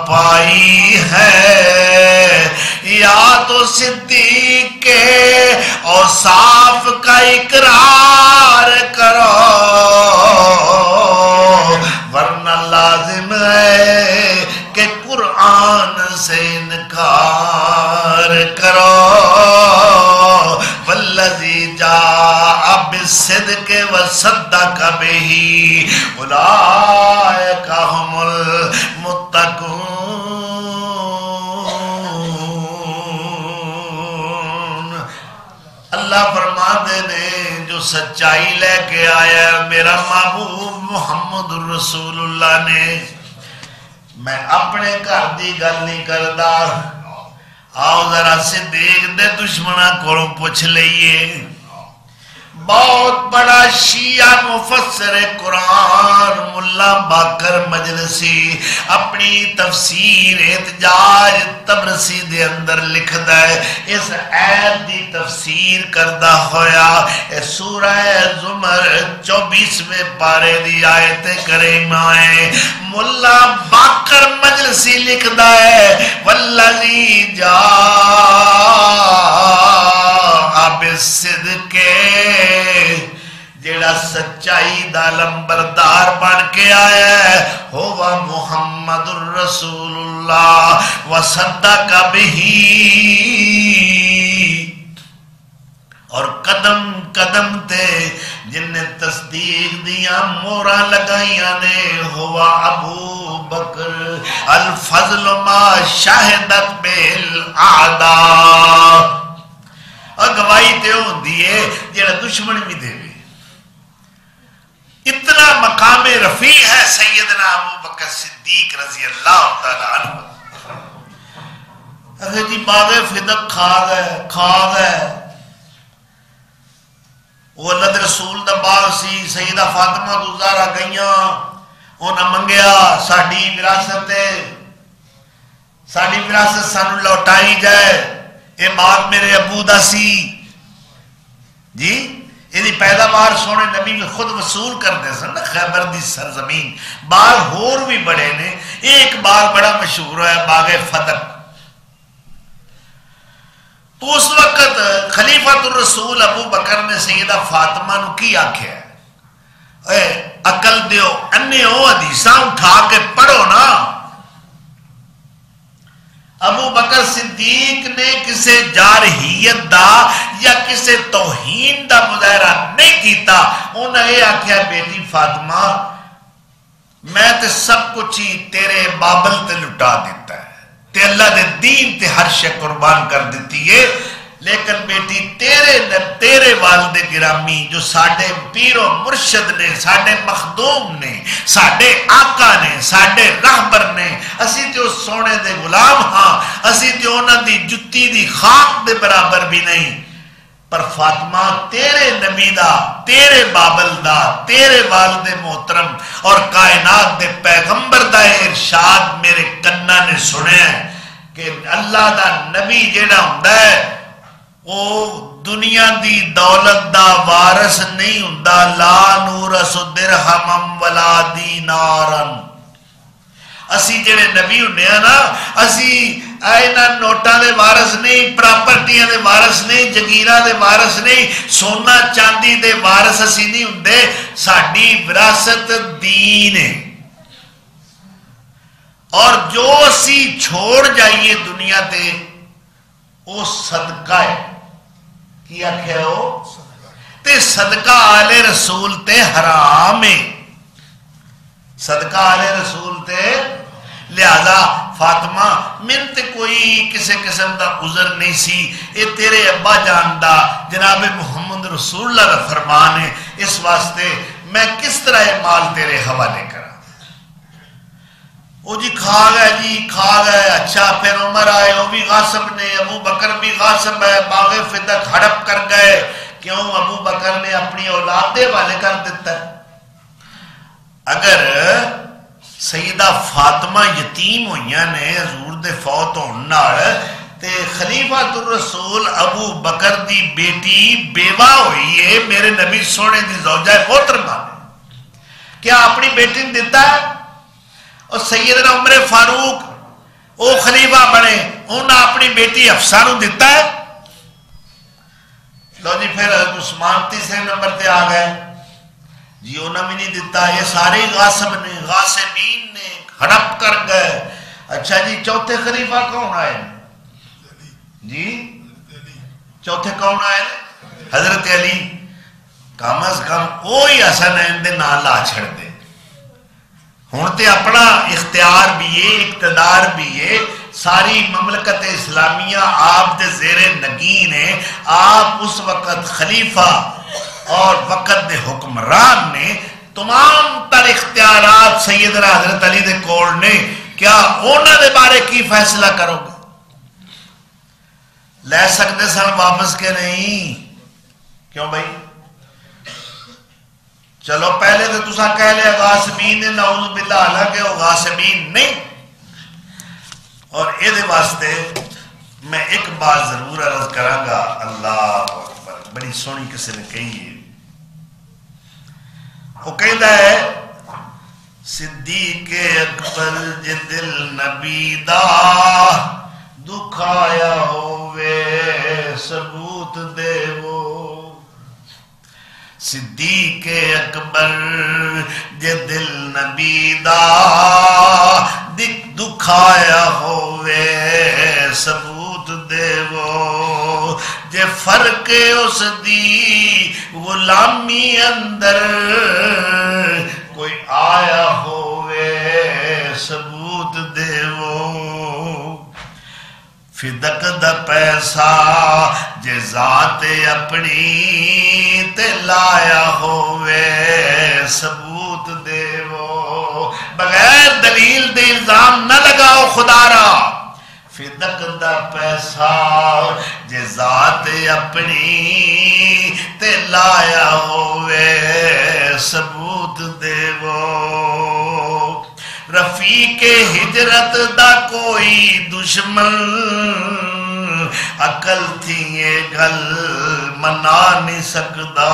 پائی ہے. یا تو صدیق کے اوصاف کا اقرار کرو ورنہ لازم ہے کہ قرآن سے انکار کرو. والذی جاء بالصدق وصدق به اولئک هم المتقون. اللہ فرماتے نے جو سچائی لے کے آیا میرا محبوب محمد رسول اللہ نے. میں اپنے گھر دی گل نہیں کردا. آؤ ذرا صدیق دے دشمناں کولوں پوچھ لئیے. بہت بڑا شیعہ مفسر قرآن ملا باقر مجلسی اپنی تفسیر احتجاج تبرسی دے اندر لکھدا ہے. اس آیت دی تفسیر کردہ ہویا سورہ زمر 24ویں پارے دی آیت کریمہ ہے. ملا باقر مجلسی لکھدا ہے والذی جاء بالصدق جیڑا سچائی دا لمبردار بن کے آیا ہے ہوا محمد الرسول اللہ وصدق به. اور قدم قدم تے جن نے تصدیق دیا مورا لگائیاں نے ہوا ابو بکر الفضل ما شاہدت بالاعداء. گواہی تے ہوں دیئے جیڑا دشمن بھی دے بھی. اتنا مقام رفیع ہے سیدنا ابو بکر صدیق رضی اللہ تعالیٰ عنہ. اگر جی باغ فدق کھا گئے وہ اللہ دے رسول دا باغ سی. سیدہ فاطمہ تو زہرا گئیاں انہاں منگیا ساڑی وراثت سانو لوٹائی جائے. اے باغ میرے ابو دا سی جی. یہ پیداوار سونے نبی خود وصول کرتے سن. خیبر دی سرزمین باغ ہور بھی بڑے نے. ایک باغ بڑا مشہور ہے باغ فدق. تو اس وقت خلیفۃ الرسول ابو بکر نے سیدہ فاطمہ نو کی آکھیا اے عقل دیو انے او حدیثاں اٹھا کے پڑھو نا. ابو بکر صدیق نے کسے جارحیت دا یا کسے توہین دا مظاہرہ نہیں کیتا. انہیں یہ آکھیا بیٹی فاطمہ میں تے سب کچھ ہی تیرے بابل تے لٹا دیتا ہے تے اللہ دے دین تے ہر شے قربان کر دیتی ہے. لیکن بیٹی تیرے والد گرامی جو ساڑھے پیر و مرشد نے ساڑھے مخدوم نے ساڑھے آقا نے ساڑھے رہبر نے اسی تے اس سونے دے غلام ہاں. اسی تے انہاں دی جتی دی خاک دے برابر بھی نہیں. پر فاطمہ تیرے نبی دا تیرے بابل دا تیرے والد محترم اور کائنات دے پیغمبر دا ارشاد میرے کنہ نے سنے ہیں کہ اللہ دا نبی جیڑا ہوندہ ہے وہ دنیا دی دولت دا وارث نہیں ہوندہ. لا نورث درہم ولا دینارن. اسی جڑے نبی ہوندے ہیں نا اسی اینا نوٹاں دے وارث نہیں، پراپرٹیاں دے وارث نہیں، جگیراں دے وارث نہیں، سونا چاندی دے وارث اسی نہیں ہوندے، ساڈی وراثت دین ہے۔ اور جو اسی چھوڑ جائیے دنیا تے وہ صدقہ ہے، کی آکھے ہو تے صدقہ آل رسول تے حرام ہے، صدقہ آل رسول تے لہذا فاطمہ من تے کوئی کسے قسم دا عذر نہیں سی، اے تیرے ابا جان دا جناب محمد رسول اللہ دا فرمان ہے، اس واسطے میں کس طرح یہ مال تیرے حوالے کرا۔ وہ جی کھا گئے، اچھا پھر عمر آئے، وہ بھی غاصب نے، ابو بکر بھی غاصب ہے، باغ فدق ہڑپ کر گئے، کیوں ابو بکر نے اپنی اولاد دے والے کر دیتا ہے۔ اگر سیدہ فاطمہ یتیم ہوئیاں نے حضور دے فوت ہونال تے خلیفۃ الرسول ابو بکر دی بیٹی بیوہ ہوئی ہے، میرے نبی سونے دی زوجہ محترمہ نے کیا اپنی بیٹی نے دیتا ہے؟ اور سیدنا عمر فاروق وہ خلیفہ بنے، انہوں اپنی بیٹی حفصہ نو دیتا ہے؟ لو جی پھر حضرت عثمان تیسرے نمبر تے آ گئے، جی انہوں بھی نہیں دیتا، یہ سارے غاصب نے، غاصبین نے، ہڑپ کر گئے۔ اچھا جی چوتھے خلیفہ کون آئے؟ جی چوتھے کون آئے؟ حضرت علی۔ کم از کم وہی حسنین دے نال لا چھڑ دے، ہوں تے اپنا اختیار بھی ہے، اقتدار بھی ہے، ساری مملکت اسلامیہ آپ دے زیر نگین ہے، آپ اس وقت خلیفہ اور وقت دے حکمران نے، تمام تر اختیارات سیدنا حضرت علی دے کول نے، کیا انہوں دے بارے کی فیصلہ کرو گے؟ لے سکتے سن واپس کے نہیں، کیوں بھائی؟ چلو پہلے تو تسا کہہ لیا غاصبین نے، نعوذ باللہ، حالانکہ وہ غاصبین نہیں۔ اور اے دے واسطے میں ایک بات ضرور عرض کراں گا، اللہ اکبر، بڑی سونی کسی نے کہی ہے، وہ کہتا ہے صدیق اکبر جے دل نبی دا دکھایا ہووے ثبوت دیو، صدیق اکبر جے دل نبی دا دکھایا ہووے ثبوت دیو، جے فرق اس دی غلامی اندر کوئی آیا ہووے ثبوت دیو، فدق دا پیسہ جے ذات اپنی تے لایا ہووے ثبوت دیو، بغیر دلیل دے الزام نہ لگاؤ خدا را، فدق دا پیسہ جے ذات اپنی تے لایا ہووے ثبوت دیو، رفیق ہجرت دا کوئی دشمن عقل تھی یہ گل منا نہیں سکدا،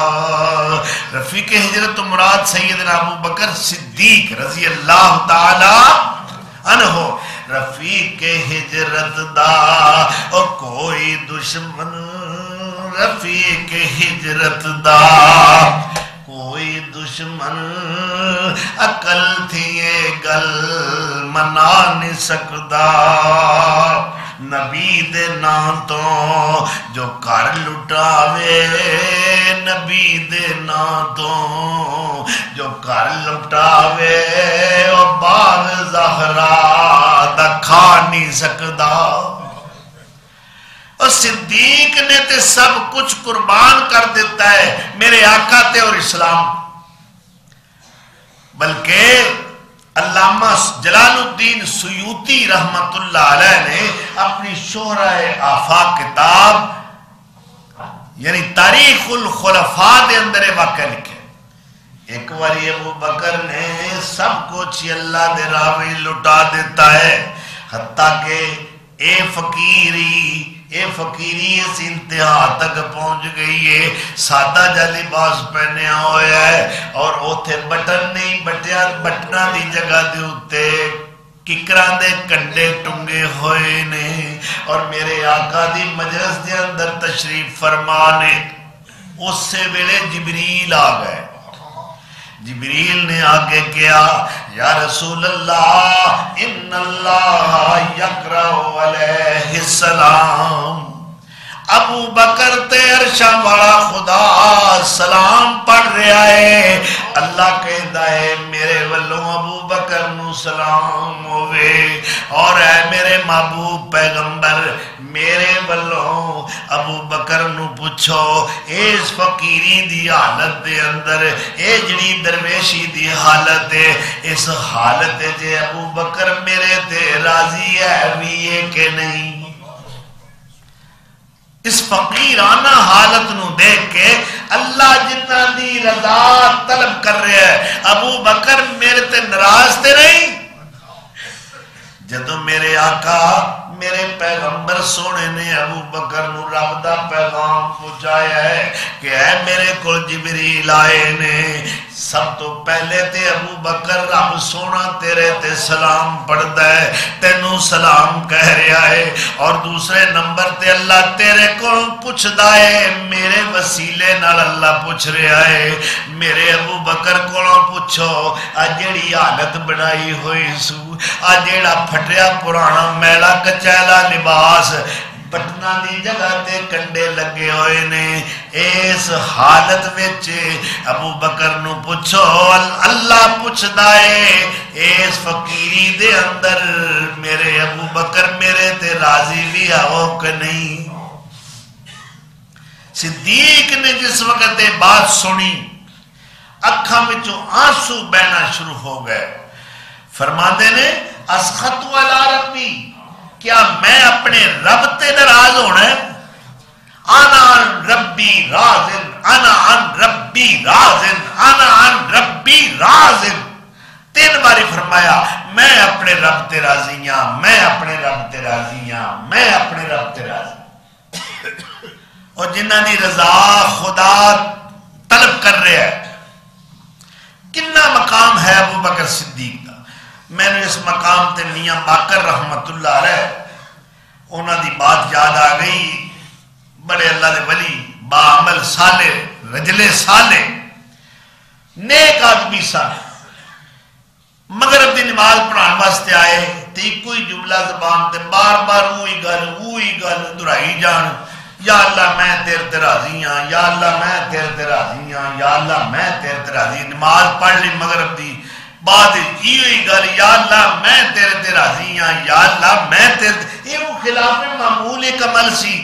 رفیق ہجرت مراد سیدنا ابو بکر صدیق رضی اللہ تعالی عنہ، رفیق ہجرت دا او کوئی دشمن، رفیق ہجرت دا کوئی دشمن عقل تھی یہ گل منا نہیں سکدا، نبی دے نام تو جو کر لٹاوے، نبی دے نام تو جو کر لٹاوے، او باغ زہرا دا کھا نہیں سکدا۔ اور صدیق نے تے سب کچھ قربان کر دیتا ہے میرے آقا تے اور اسلام، بلکہ علامہ جلال الدین سیوطی رحمت اللہ علیہ نے اپنی شہرۂ آفاق کتاب یعنی تاریخ الخلفاء دے اندر واقعہ لکھے، ایک باری ابو بکر نے سب کچھ اللہ دے راہ میں لٹا دیتا ہے، حتیٰ کہ اے فقیری اس انتہا تک پہنچ گئی ہے، سادہ جا لباس پہنے ہویا ہے اور اوتھے بٹن نہیں بٹیا، بٹنا دی جگہ دے ہوتے ککراں دے کنڈے ٹنگے ہوئے نے اور میرے آقا دی مجلس دے اندر تشریف فرما نے اس سے ویلے جبریل آ گئے جبریل نے آگے کیا یا رسول اللہ ان اللہ یقرأ علیہ السلام ابو بکر تے عرشاں والا خدا سلام پڑھ رہا ہے اللہ کہتا ہے میرے والوں ابو بکر نو سلام ہوئے اور اے میرے محبوب پیغمبر میرے والوں ابو بکر نو پوچھو اس فقیری دی حالت دے اندر اے جڑی درویشی دی حالت ہے اس حالت جے ابو بکر میرے تے راضی ہے بھی ہے کہ نہیں اس فقیرانہ حالت نو دیکھ کے اللہ جتنا دی رضا طلب کر رہے ہیں ابو بکر میرے تے ناراض تے نہیں جدو میرے آقا میرے پیغمبر سونے نے ابو بکر نو رب دا پیغام پہنچایا ہے کہ اے میرے کو جبریل آئے نے سب تو پہلے تے ابو بکر رب سونا تیرے تے سلام پڑھدا ہے تینوں سلام کہہ رہا ہے اور دوسرے نمبر تے اللہ تیرے کو پوچھدا ہے میرے وسیلے نال اللہ پوچھ رہا ہے میرے ابو بکر کو پوچھو آ جڑی حالت بنائی ہوئی سو آ جڑا پھٹیا پرانا میلا کچیلا لباس بٹنا دی جگہ تے کنڈے لگے ہوئے نے اس حالت وچ ابو بکر نو پوچھو اللہ پوچھدا ہے اس فقیری دے اندر میرے ابو بکر میرے تے راضی بھی آؤ کہ نہیں صدیق نے جس وقت یہ بات سنی اکھاں وچوں آنسو بہنا شروع ہو گئے فرماندے نے اسخط علی ربی کیا میں اپنے رب تے ناراض ہونا ہے انا عن ربی راضن انا عن ربی راضن انا عن ربی راضن 3 باری فرمایا میں اپنے رب تے راضی ہاں میں اپنے رب تے راضی ہاں میں اپنے رب تے راضی اور جنہاں دی رضا خدا طلب کر رہے ہیں کتنا مقام ہے ابو بکر صدیق کا میں نے اس مقام تے میاں باقر رحمت اللہ علیہ انہاں دی بات یاد آ گئی بڑے اللہ دے ولی با عمل صالح رجل صالح نیک آدمی سن مغرب دی نماز پڑھان واسطے آئے تے کوئی جملہ زبان تے بار بار وہی گل دہرائی جان یا اللہ میں تیرے تے راضی ہاں یا اللہ میں تیرے تے راضی ہاں یا اللہ میں تیرے تے راضی نماز پڑھ لی مغرب دی بعد یہ گل یا اللہ میں تیرے تے راضی ہاں یا اللہ میں تیرے یہ وہ خلاف معمول ایک عمل سی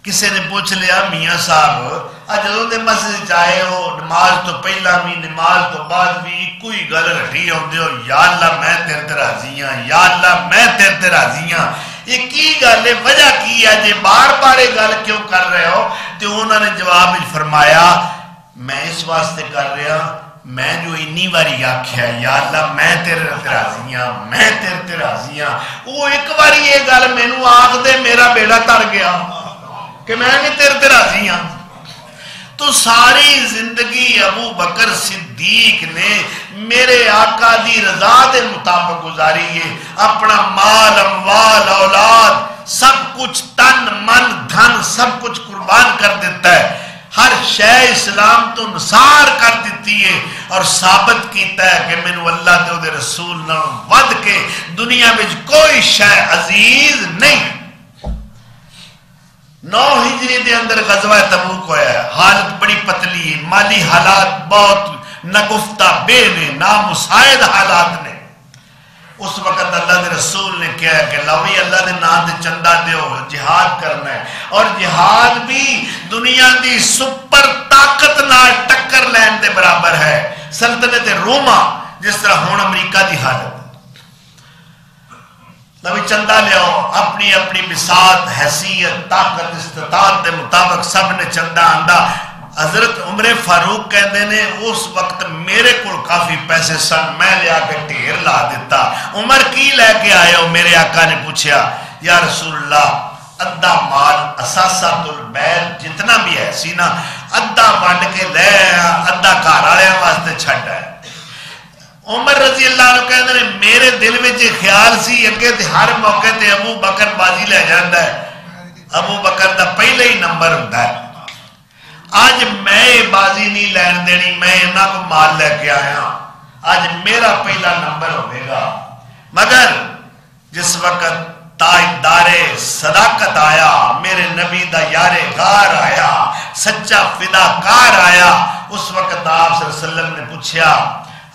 کسی نے پوچھ لیا میاں صاحب جدوں دے مسجد چاہے ہو نماز تو پہلا بھی نماز تو بعد بھی کوئی گل رٹی آؤندے ہو یا اللہ میں تیرے تے راضی ہاں یا اللہ میں تیرے تے راضی ہاں یہ کی گل ہے وجہ کی ہے جے بار بار گل کیوں کر رہے ہو تو انہوں نے جواب فرمایا میں اس واسطے کر رہا میں جو انی باری آکھیا یا اللہ میں تیرے تے راضی ہاں میں تیرے تے راضی ہاں وہ ایک باری یہ گل مینوں آکھ دے میرا بیڑا تر گیا کہ میں بھی تیرے تے راضی ہاں تو ساری زندگی ابو بکر صدیق نے میرے آقا دی رضا دے مطابق گزاری ہے اپنا مال اموال اولاد سب کچھ تن من دھن سب کچھ قربان کر دیتا ہے ہر شے اسلام تو نثار کر دیتی ہے اور ثابت کیتا ہے کہ مینوں اللہ تے دے رسول نال ود کے دنیا وچ کوئی شے عزیز نہیں 9 ہجری دے اندر غزوہ تبوک ہویا ہے حالت بڑی پتلی ہے مالی حالات بہت نگفتہ بے نے نامساعد حالات نے اس وقت اللہ دے رسول نے کیا ہے کہ لاوی اللہ دے نام دے چندہ دیو جہاد کرنا ہے اور جہاد بھی دنیا دی سپر طاقت نہ ٹکر لین دے برابر ہے سلطنت روما جس طرح ہون امریکہ دی حالت نبی چندہ لے آؤ اپنی اپنی بساط حیثیت طاقت استطاعت دے مطابق سب نے چندہ آندہ حضرت عمر فاروق کہتے نے اس وقت میرے کو کافی پیسے سن میں لیا کے ٹھیر لا دیتا عمر کی لے کے آئے ہو میرے آقا نے پوچھا یا رسول اللہ ادھا مال اساسات البیت جتنا بھی ہے سینہ ادھا بانڈ کے لے ادھا کار آیا واسطے چھٹ ہے عمر رضی اللہ عنہ کہتے ہیں میرے دل میں یہ خیال سی اگے تے ہر موقع تے ابو بکر بازی لے جاندا ہے، ابو بکر دا پہلے ہی نمبر ہوندا ہے. آج میں بازی نہیں لین دینی، میں انہاں کو مال لے کے آیا، آج میرا پہلا نمبر ہوئے گا. مگر جس وقت تاجدار صداقت آیا، میرے نبی دا یار غار آیا، سچا فداکار آیا، اس وقت آپ صلی اللہ علیہ وسلم نے پوچھا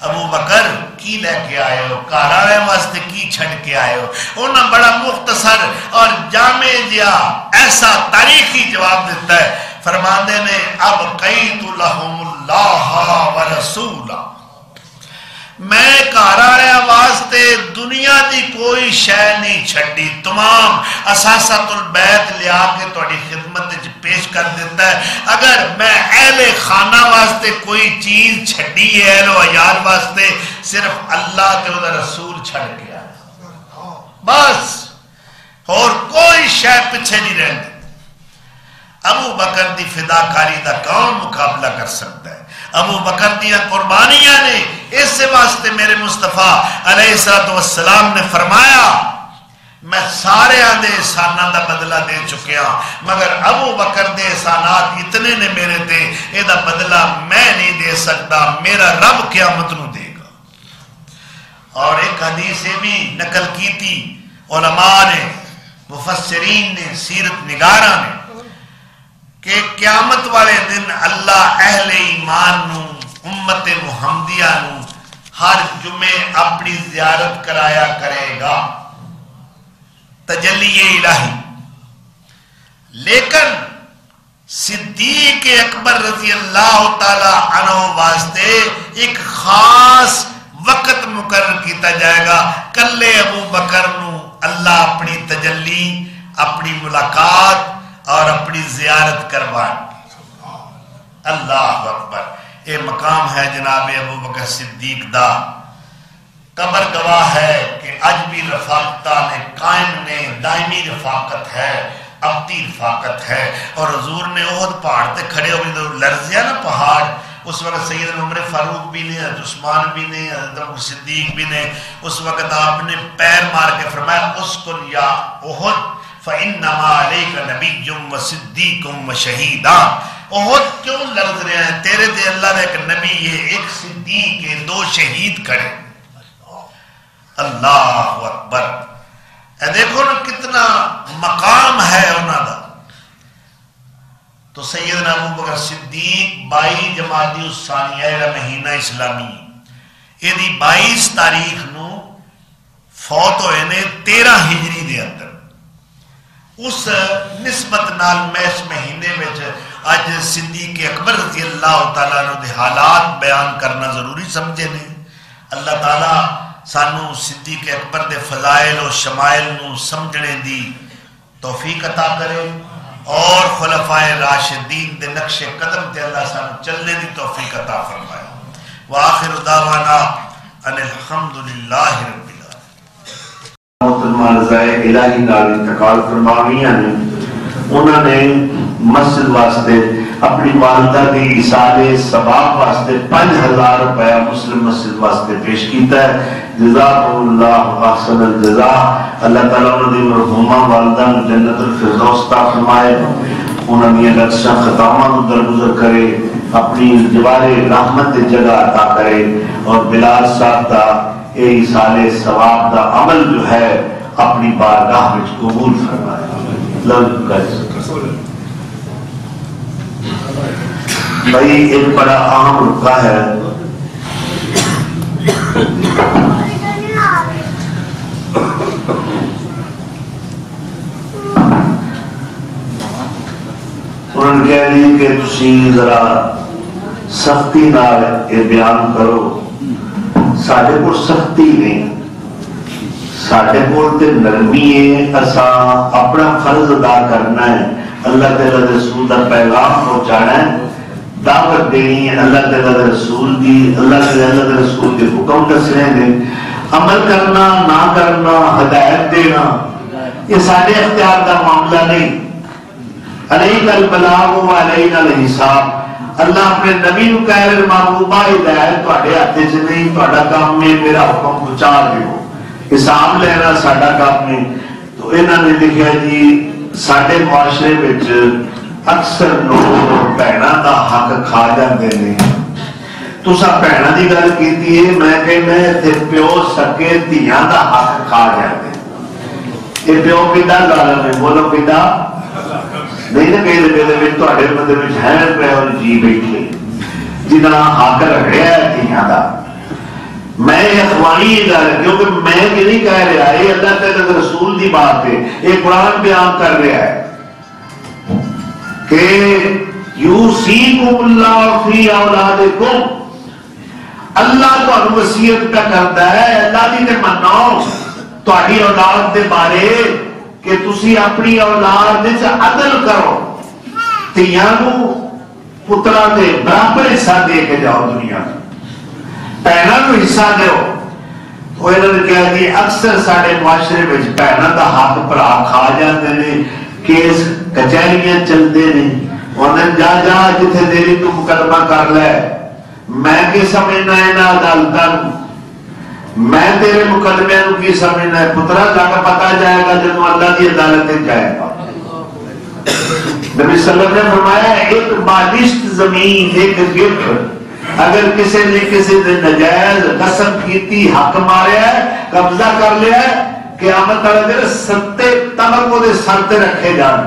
ابو بکر کی لے کے آئے ہو، گھر والے واسطے کی چھڑ کے آئے ہو؟ انہوں بڑا مختصر اور جامع جیا ایسا تاریخی جواب دیتا ہے، فرماندے نے ابقیت لہم اللہ ورسولہ، میں گھر والے واسطے دنیا دی کوئی شے نہیں چھڈی، تمام اساسۃ البیت لیا کے تہاڈی خدمت وچ پیش کر دیتا ہے. اگر میں اہل خانہ واسطے کوئی چیز چھڈی ہے اہل و عیال واسطے، صرف اللہ تے او دا رسول چھڑ کے آیا، بس اور کوئی شے پیچھے نہیں رہندی. ابو بکر دی فداکاری دا کون مقابلہ کر سکتا ہے؟ ابو بکر دیا قربانیاں نے، اس واسطے میرے مصطفیٰ علیہ السلام نے فرمایا میں سارے آدھے احسانات دا بدلہ دے چکیا، مگر ابو بکر دے احسانات اتنے نے میرے تے، اے دا بدلہ میں نہیں دے سکتا، میرا رب قیامت نو دے گا. اور ایک حدیث بھی نقل کی تھی علماء نے، مفسرین نے، سیرت نگاراں نے، کہ قیامت والے دن اللہ اہل ایمان نو، امت محمدیہ نو ہر جمعے اپنی زیارت کرایا کرے گا، تجلی الہی. لیکن صدیق اکبر رضی اللہ تعالی عنہ واسطے ایک خاص وقت مقرر کیتا جائے گا، کلے ابو بکر نو اللہ اپنی تجلی، اپنی ملاقات اور اپنی زیارت کروان. اللہ اکبر. یہ مقام ہے جناب ابو بکر صدیق دا، قبر گواہ ہے کہ اج بھی رفاقتہ نے قائم نے، دائمی رفاقت ہے، ابدی رفاقت ہے. اور حضور نے احد پہاڑ تے کھڑے ہوئے تو لرزیا نا پہاڑ، اس وقت سیدنا عمر فاروق بھی نے، حضرت عثمان بھی نے، حضرت ابو صدیق بھی نے، اس وقت آپ نے پیر مار کے فرمایا اسکن یا احد فَإِنَّمَا عَلَيْكَ نَبِيٌّ وَصِدِّيقٌ وَشَهِيدًا. احد کیوں لرز رہے ہیں؟ تیرے دے اللہ نے ایک نبی ہے، ایک صدیق ہے، دو شہید کھڑے. اللہ اکبر. اے دیکھو نا کتنا مقام ہے انہاں دا. تو سیدنا ابو بکر صدیق 22 جمادی الثانیہ دا مہینہ اسلامی، یہ دی 22 تاریخ نو فوت ہوئے نے 13 ہجری دے اندر. اس نسبت نال میں اس مہینے میں آج صدیق اکبر رضی اللہ تعالیٰ عنہ دے حالات بیان کرنا ضروری سمجھے نے. اللہ تعالیٰ سانو صدیق اکبر دے فضائل و شمائل نو سمجھنے دی توفیق عطا کرے، اور خلفائے راشدین دے نقش قدم تے اللہ سانو چلنے دی توفیق عطا فرمائے. وآخر دعوانا ان الحمدللہ رب محترمہ رضائے الہی نال انتقال فرماویاں نے. انہوں نے مسجد واسطے اپنی والدہ دی ایصال ثواب واسطے 5000 روپیہ مسلم مسجد واسطے پیش کیتا ہے. جزاکم اللہ احسن الجزاء. اللہ تعالیٰ انہوں نے مرحومہ والدہ نے جنت الفردوس عطا فرمائے، انہوں نے لکشاں خطامہ درگزر کرے، اپنی جوار رحمت جگہ عطا کرے، اور بلال صاحب دا اے ایصال ثواب دا عمل جو ہے اپنی بارگاہ وچ قبول فرمائے. بھائی ایک بڑا اہم رکا ہے، انہوں نے کہہ دی کہ تسی ذرا سختی نال یہ بیان کرو. ساڑھے کو سختی نہیں، ساڑھے کو تے نرمی ہے. اساں اپنا فرض ادا کرنا ہے، اللہ تعالیٰ دے رسول دا پیغام پہنچانا ہے، دعوت دینی ہے اللہ تعالیٰ دے رسول دی، اللہ تعالیٰ دے رسول دے حکم دسنے ہیں، عمل کرنا نہ کرنا، ہدایت دینا، یہ سارے اختیار دا معاملہ نہیں. علیہ البلاغ و علیہ الحساب. اللہ اپنے نبی کو کہہ رہے محبوبہ ہدایت تواڈے ہاتھ وچ نہیں، تہاڈا کام ہے میرا حکم پہنچا دیو، حساب لینا ساڈا کام ہے۔ تو انہاں نے لکھیا جی ساڈے معاشرے وچ اکثر لوگ بہناں دا حق کھا جاندے نے۔ تساں بہناں دی گل کیتی ہے، میں کہنا تے پیو سکے دھیاں دا حق کھا جاندے۔ یہ پیو کیدا ظالم ہے، بولو کیدا نہیں نہ کہے دے تواڈے مندر وچ ہے پے اور جی بیٹھے جنہاں حق رکھیا ہے دھیاں دا۔ میں اخوانی گل کیونکہ میں کہ نہیں کہہ رہا، یہ اللہ تعالی کے رسول دی بات ہے، یہ قرآن بیان کر رہا ہے کہ یوصیکم اللہ فی اولادکم، اللہ تانوں وصیت پہ کرتا ہے، اللہ دی تے منو تہاڈی اولاد دے بارے کہ تسی اپنی اولاد وچ عدل کرو، تیاں نوں پتراں دے برابر حصہ دے کے جاؤ، دنیا بہناں نوں حصہ دیو۔ وہ انہوں نے کہا کہ اکثر سارے معاشرے میں بہناں دا حق بھرا کھا جاتے ہیں، کیس کچہریاں چلتے ہیں، انہیں جا جا جتھے دیری تو مقدمہ کر لے، میں کی سمجھنا ہے نا عدالتاں، میں تیرے مقدمے نو کی سمجھنا ہے، پترا جا کے پتا جائے گا جب اللہ کی عدالت جائے گا۔ نبی صلی اللہ علیہ وسلم نے فرمایا ایک بالشت زمین، ایک گٹھ اگر کسی نے کسی نے نجائز غصب کیتی، حق ماریا ہے، قبضہ کر لیا ہے، قیامت والے دن ستے طبق وہ سر تے رکھے جان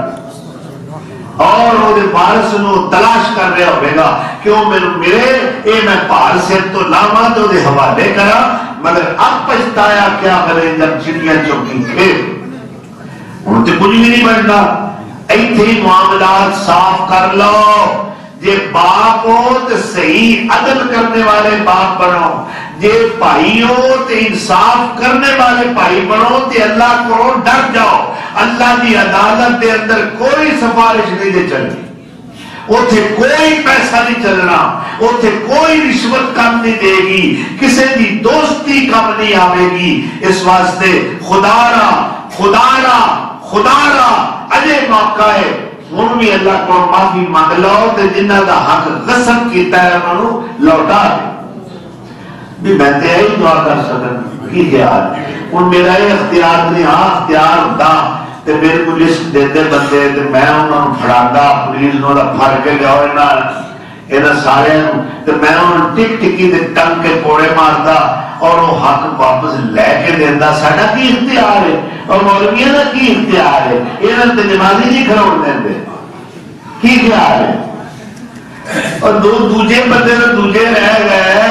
اور وہ وارث نو تلاش کر رہا ہوئے گا کیوں میرے اے میں پار سے تو لاواں تو دے حوالے کرا، مگر اب پچھتایا کیا کرے جب چڑیاں چوکی کھیل ان تے کچھ بھی نہیں بننا۔ ایتھے معاملات صاف کر لو، جے باپ ہو تو صحیح عدل کرنے والے باپ بنو، جے بھائی ہو تو انصاف کرنے والے بھائی بنو، تے اللہ کو ڈر جاؤ، اللہ دی عدالت دے اندر کوئی سفارش نہیں دے چلنی، اوتھے کوئی پیسہ نہیں چلنا، اوتھے کوئی رشوت کم نہیں دے گی، کسی دی دوستی کم نہیں آئے گی۔ اس واسطے خدا را اجے موقع ہے، ہوں بھی اللہ کو معافی مانگ لو تے جنہ دا حق غصب کیتا ہے انہوں لوٹا دے۔ بھی میں تے یہی دعا کر سکتا کی خیال ان میرا یہ اختیار نہیں، ہاں اختیار ہوتا تے میرے کو لسٹ دیتے بندے تے میں انہوں پھڑاتا، پولیس نو دا پھڑ کے جاؤ انہاں سارے تے میں انہوں ٹک ٹکی تے ٹنگ کے پوڑے مارتا اور وہ حق واپس لے کے دینا۔ ساڈا کی اختیار ہے اور مولویوں کا کی اختیار ہے، انہوں نے نمازی نہیں کھڑوڑ دیں کی خیال ہے، اور دوجے بندے تو دوجے رہ گئے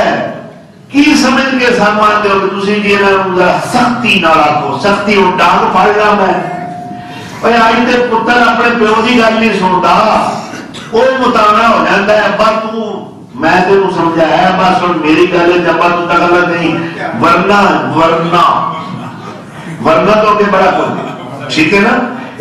کی سمجھ کے سامنے آتے ہو کہ تسی جی سختی نہ رکھو، سختی ہوں ڈانگ پھڑ رہا میں آج تے پتر اپنے پیو کی گل نہیں سنتا، وہ متانا ہو جاتا ہے، ابا تو میں تینوں سمجھایا بس اور میری گل ہے جب تو غلط نہیں، ورنہ تو کہ بڑا کچھ ٹھیک ہے نا۔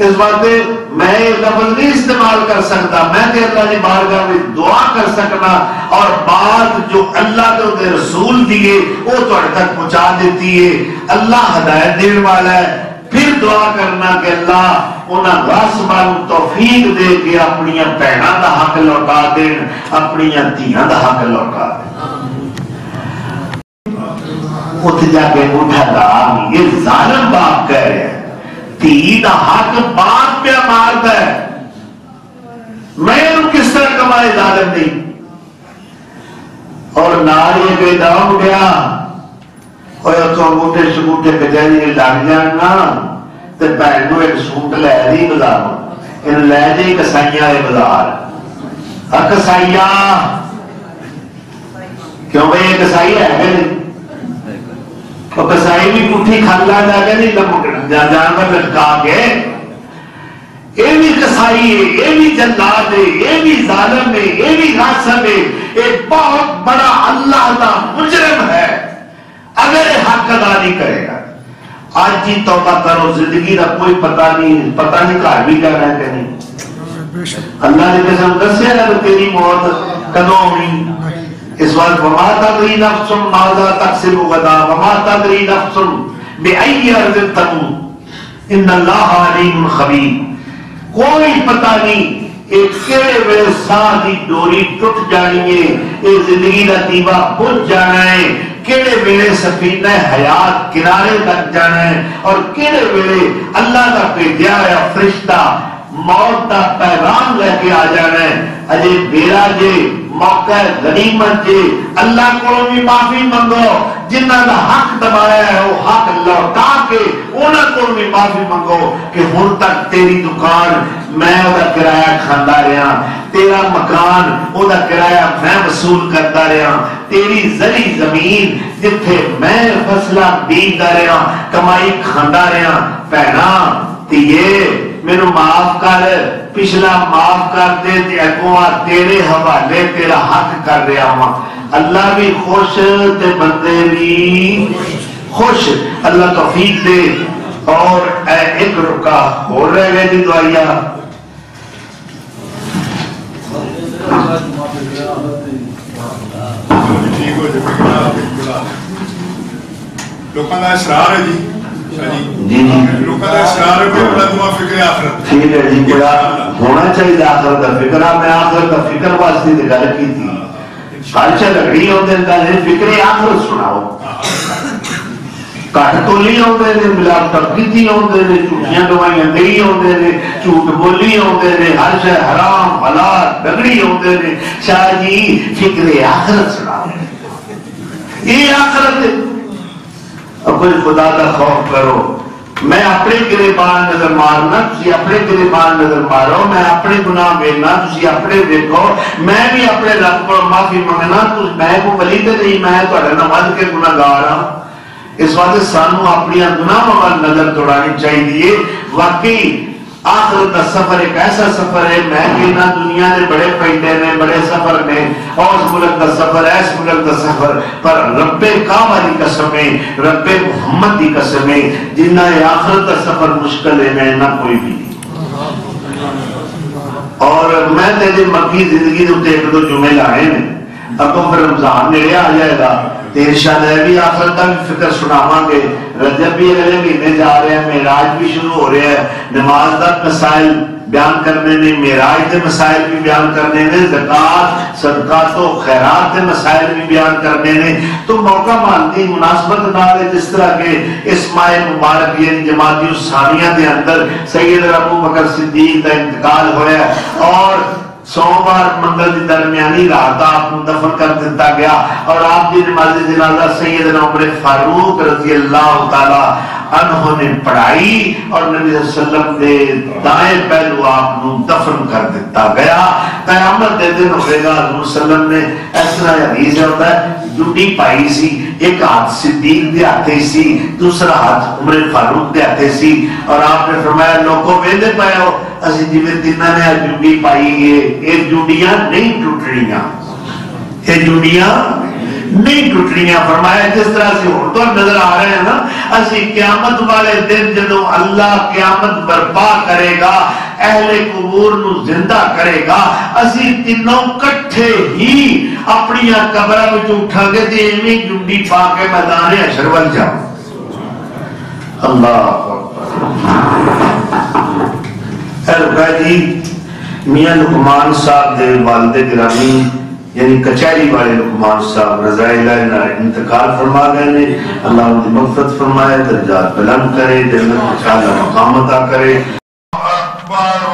اس بات میں یہ لفظ نہیں استعمال کر سکتا، میں تے اللہ کی بارگاہ میں دعا کر سکنا اور بات جو اللہ کے رسول دیے وہ تہاڈے تک پہنچا دیتی ہے۔ اللہ ہدایت دینے والا ہے، پھر دعا کرنا کہ اللہ انہاں غاصباں توفیق دے کے اپنی بہناں دا حق لوٹا دین، اپنی دھیاں دا حق لوٹا دین۔ اٹھ جا کے اٹھا دا یہ ظالم باپ کہہ رہے ہیں دھی دا حق باپ پہ مارتا ہے، میں انہوں کس طرح کمائے ظالم نہیں، اور ناری پہ داؤں گیا اور تو انگوٹے شکوٹے کچہری لگ جانا تے بہن کو ایک سوٹ لے دی بازار ان لے جی کسائیاں ہے بازار کسائیاں کیوں بھائی یہ کسائی ہے کہ نہیں، اور کسائی بھی پٹھی کھالا جا کے نہیں جانور لٹکا کے، یہ بھی کسائی ہے، یہ بھی جلاد ہے، یہ بھی ظالم ہے، یہ بھی غاصب ہے، ایک بہت بڑا اللہ کا مجرم ہے اگر حق ادا نہیں کرے گا۔ آج ہی توبہ کرو، زندگی کا کوئی پتہ نہیں گھر بھی کر رہے کہ نہیں، اللہ نے قسم دسے نا تیری موت کدوں ہونی، اس وقت وما تدری نفس ماذا تکسب غدا وما تدری نفس بأی ارض تموت ان اللہ علیم خبیر، کوئی پتہ نہیں کہڑے ویلے ساہ دی ڈوری ٹوٹ جانی ہے، یہ زندگی کا دیوا بجھ جانا ہے، کہڑے ویلے سفینہ حیات کنارے لگ جانا ہے، اور کہڑے ویلے اللہ کا بھیجا ہوا فرشتہ موت کا پیغام لے کے آ جانا ہے۔ اجے میرا جے موقع غنیمت جے، اللہ کو بھی معافی منگو، جنہ کا حق دبایا ہے وہ حق لوٹا کے انہوں کو بھی معافی منگو کہ ہن تک تیری دکان میں وہ کرایہ کھانا رہا، تیرا مکان وہ کرایہ میں وصول کرتا رہا، تیری زری زمین جتھے میں فصلہ بیجتا رہا کمائی کھانا رہا، بہنا تیے میرے معاف کر، پچھلا معاف کر دے تے اگوں تیرے حوالے تیرا حق کر رہا ہوں۔ اللہ بھی خوش تے بندے بھی خوش، اللہ توفیق دے۔ اور ایک رکا ہو رہے گئے جی دعائیہ لوکاں دا اسرار ہے جی، جی جی لوکاں دا اسرار ہے کہ بڑا دعا فکر آخرت، ٹھیک ہے جی، بڑا ہونا چاہیے آخرت کا فکر۔ میں آخرت کا فکر واسطے گل کی تھی، ہر چا لگڑی ہوتے ہیں فکر آخرت سناؤ، کٹ تولی آتے ہیں، ملاپ تقریتی آتے ہیں، جھوٹیاں دوائیاں دئی آتے ہیں، جھوٹ بولی آتے ہیں، ہر شے حرام حلال لگڑی آتے ہیں۔ شاہ جی فکر آخرت سناؤ، یہ آخرت ہے۔ اب کوئی خدا کا خوف کرو، میں اپنے گریبان نظر مارنا، تسی اپنے گریبان نظر مارو، میں اپنے گناہ بینا، تسی اپنے دیکھو، میں بھی اپنے رب کو معافی منگنا، میں کو ولی تے نہیں، میں تہاڈے نال ود کے گناہگار ہاں۔ اس واسطے سانو اپنی گناہ وال نظر دوڑانی چاہیے۔ واقعی آخرت کا سفر ایک ایسا سفر ہے، میں کہنا دنیا کے بڑے پیڈے نے، بڑے سفر نے، اور اس ملک کا سفر، اس ملک کا سفر، پر رب کعبہ کی قسم ہے، رب محمد کی قسم ہے، جنہ آخرت کا سفر مشکل ہے میں نہ کوئی بھی نہیں۔ اور میں تیرے مکی زندگی کے ایک دو جمعے لائے ہیں، اب تو پھر رمضان نیڑے آ جائے گا، انشاءاللہ بھی آخرت کا بھی فکر سناواں گے۔ رجب بھی اگلے مہینے جا رہے ہیں، معراج بھی شروع ہو رہے ہیں، نماز دا مسائل بیان کرنے نے، معراج کے مسائل بھی بیان کرنے نے، زکات صدقات و خیرات کے مسائل بھی بیان کرنے نے۔ تو موقع مانتی مناسبت نال جس طرح کے اس ماہ مبارک یعنی جمادی الثانیہ کے اندر سیدنا ابو بکر صدیق کا انتقال ہوا، اور سوموار منگل کی درمیانی رات آپ کو دفن کر دیتا گیا، اور آپ کی نماز جنازہ سیدنا عمر فاروق رضی اللہ تعالی عنہ نے پڑھائی، اور نبی صلی اللہ علیہ وسلم نے دائیں پہلو آپ کو دفن کر دیتا گیا۔ قیامت دے دن ہوئے گا، حضور صلی اللہ علیہ وسلم نے اس طرح حدیث ہوتا ہے جڑی پائی سی، ایک ہاتھ صدیق دے ہاتھے سی، دوسرا ہاتھ عمر فاروق دے ہاتھے سی، اور آپ نے فرمایا لوگوں ویندے پئے ہو اسی جویں تیناں نے جڑی پائی ہے، یہ جڑیاں نہیں ٹوٹڑیاں، یہ جڑیاں نہیں ٹوٹڑیاں۔ فرمایا جس طرح سے ہن تو نظر آ رہے ہیں نا، اسی قیامت والے دن جدوں اللہ قیامت برپا کرے گا، اہل قبور نو زندہ کرے گا، اسی تینوں کٹھے ہی اپنی قبراں وچ اٹھاں گے تے ایویں جڑی پا کے میدان حشر ول جاؤ۔ اللہ اکبر۔ جی میاں لقمان صاحب دے والد گرامی یعنی کچہری والے لقمان صاحب رضا الہی انتقال فرما گئے نے، اللہ ان کی مغفرت فرمائے، درجات بلند کرے، جنت میں اعلیٰ مقام عطا کرے۔ اللہ